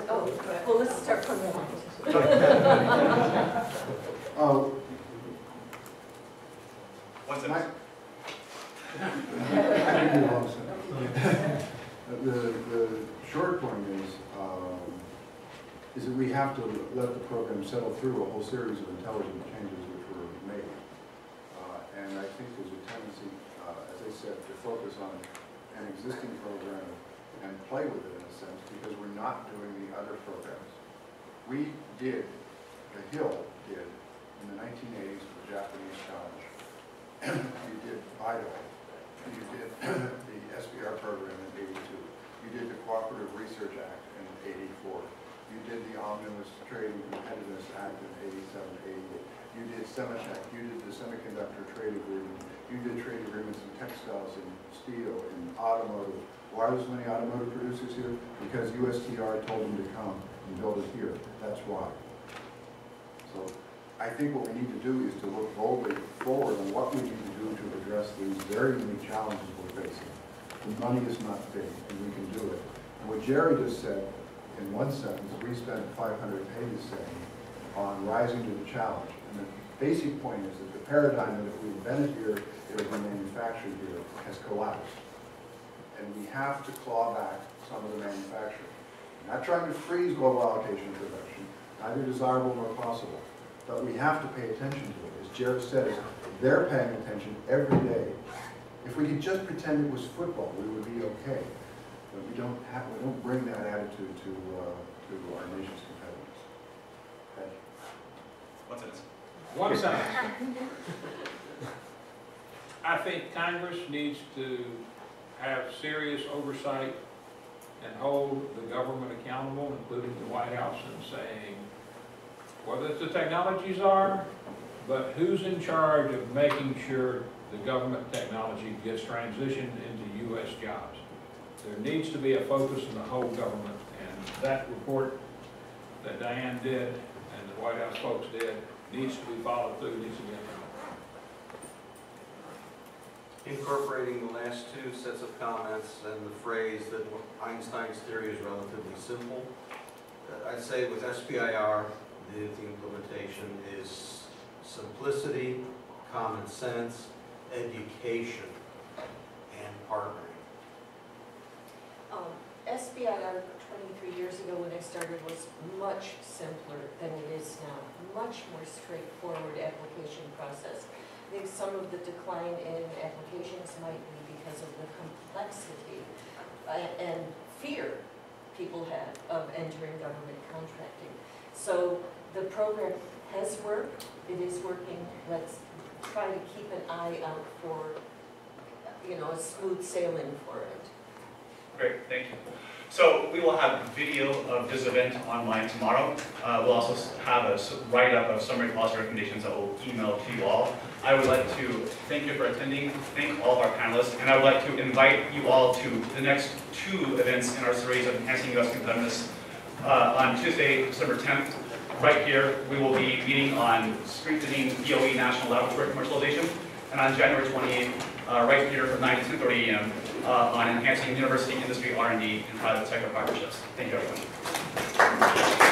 [SPEAKER 11] Oh, well, let's start from the line.
[SPEAKER 1] One sentence.
[SPEAKER 10] The short point is that we have to let the program settle through a whole series of intelligent changes which were made. And I think there's a tendency, as I said, to focus on an existing program and play with it in a sense, because we're not doing the other programs. We did, the Hill did, in the 1980s with the Japanese challenge. You did VITO. You did the SBIR program in 82. You did the Cooperative Research Act in 84. You did the Omnibus Trade and Competitiveness Act in 87, 88. You did Semitech. You did the Semiconductor Trade Agreement. You did trade agreements in textiles, in steel, in automotive. Why are there so many automotive producers here? Because USTR told them to come and build it here. That's why. So I think what we need to do is to look boldly forward on what we need to do to address these very unique challenges we're facing. The money is not big, and we can do it. And what Jerry just said, in one sentence, we spent 500 pages saying on rising to the challenge. And the basic point is that the paradigm that if we invented here, it would be manufactured here, has collapsed. And we have to claw back some of the manufacturing. We're not trying to freeze global allocation of production, neither desirable nor possible. But we have to pay attention to it. As Jared said, they're paying attention every day. If we could just pretend it was football, we would be okay. But we don't bring that attitude to our nation's competitors. Thank you.
[SPEAKER 1] One sentence.
[SPEAKER 8] One sentence. I think Congress needs to have serious oversight and hold the government accountable, including the White House, in saying whether the technologies are, but who's in charge of making sure the government technology gets transitioned into U.S. jobs. There needs to be a focus in the whole government, and that report that Diane did and the White House folks did needs to be followed through, needs to be implemented.
[SPEAKER 7] Incorporating the last 2 sets of comments and the phrase that Einstein's theory is relatively simple, I'd say with SBIR, the implementation is simplicity, common sense, education, and partnering.
[SPEAKER 11] SBIR 23 years ago when I started was much simpler than it is now. Much more straightforward application process. I think some of the decline in applications might be because of the complexity and fear people had of entering government contracting. So the program has worked. It is working. Let's try to keep an eye out for, a smooth sailing for it.
[SPEAKER 1] Great, thank you. So we will have video of this event online tomorrow. We'll also have a write-up of summary policy recommendations that we'll email to you all. I would like to thank you for attending, thank all of our panelists, and I would like to invite you all to the next 2 events in our series of Enhancing U.S. Competitiveness. On Tuesday, December 10th, right here, we will be meeting on strengthening DOE national laboratory commercialization, and on January 28th, right here from 9 to 10:30 a.m. On enhancing university, industry, R&D, and private sector partnerships. Thank you, everyone.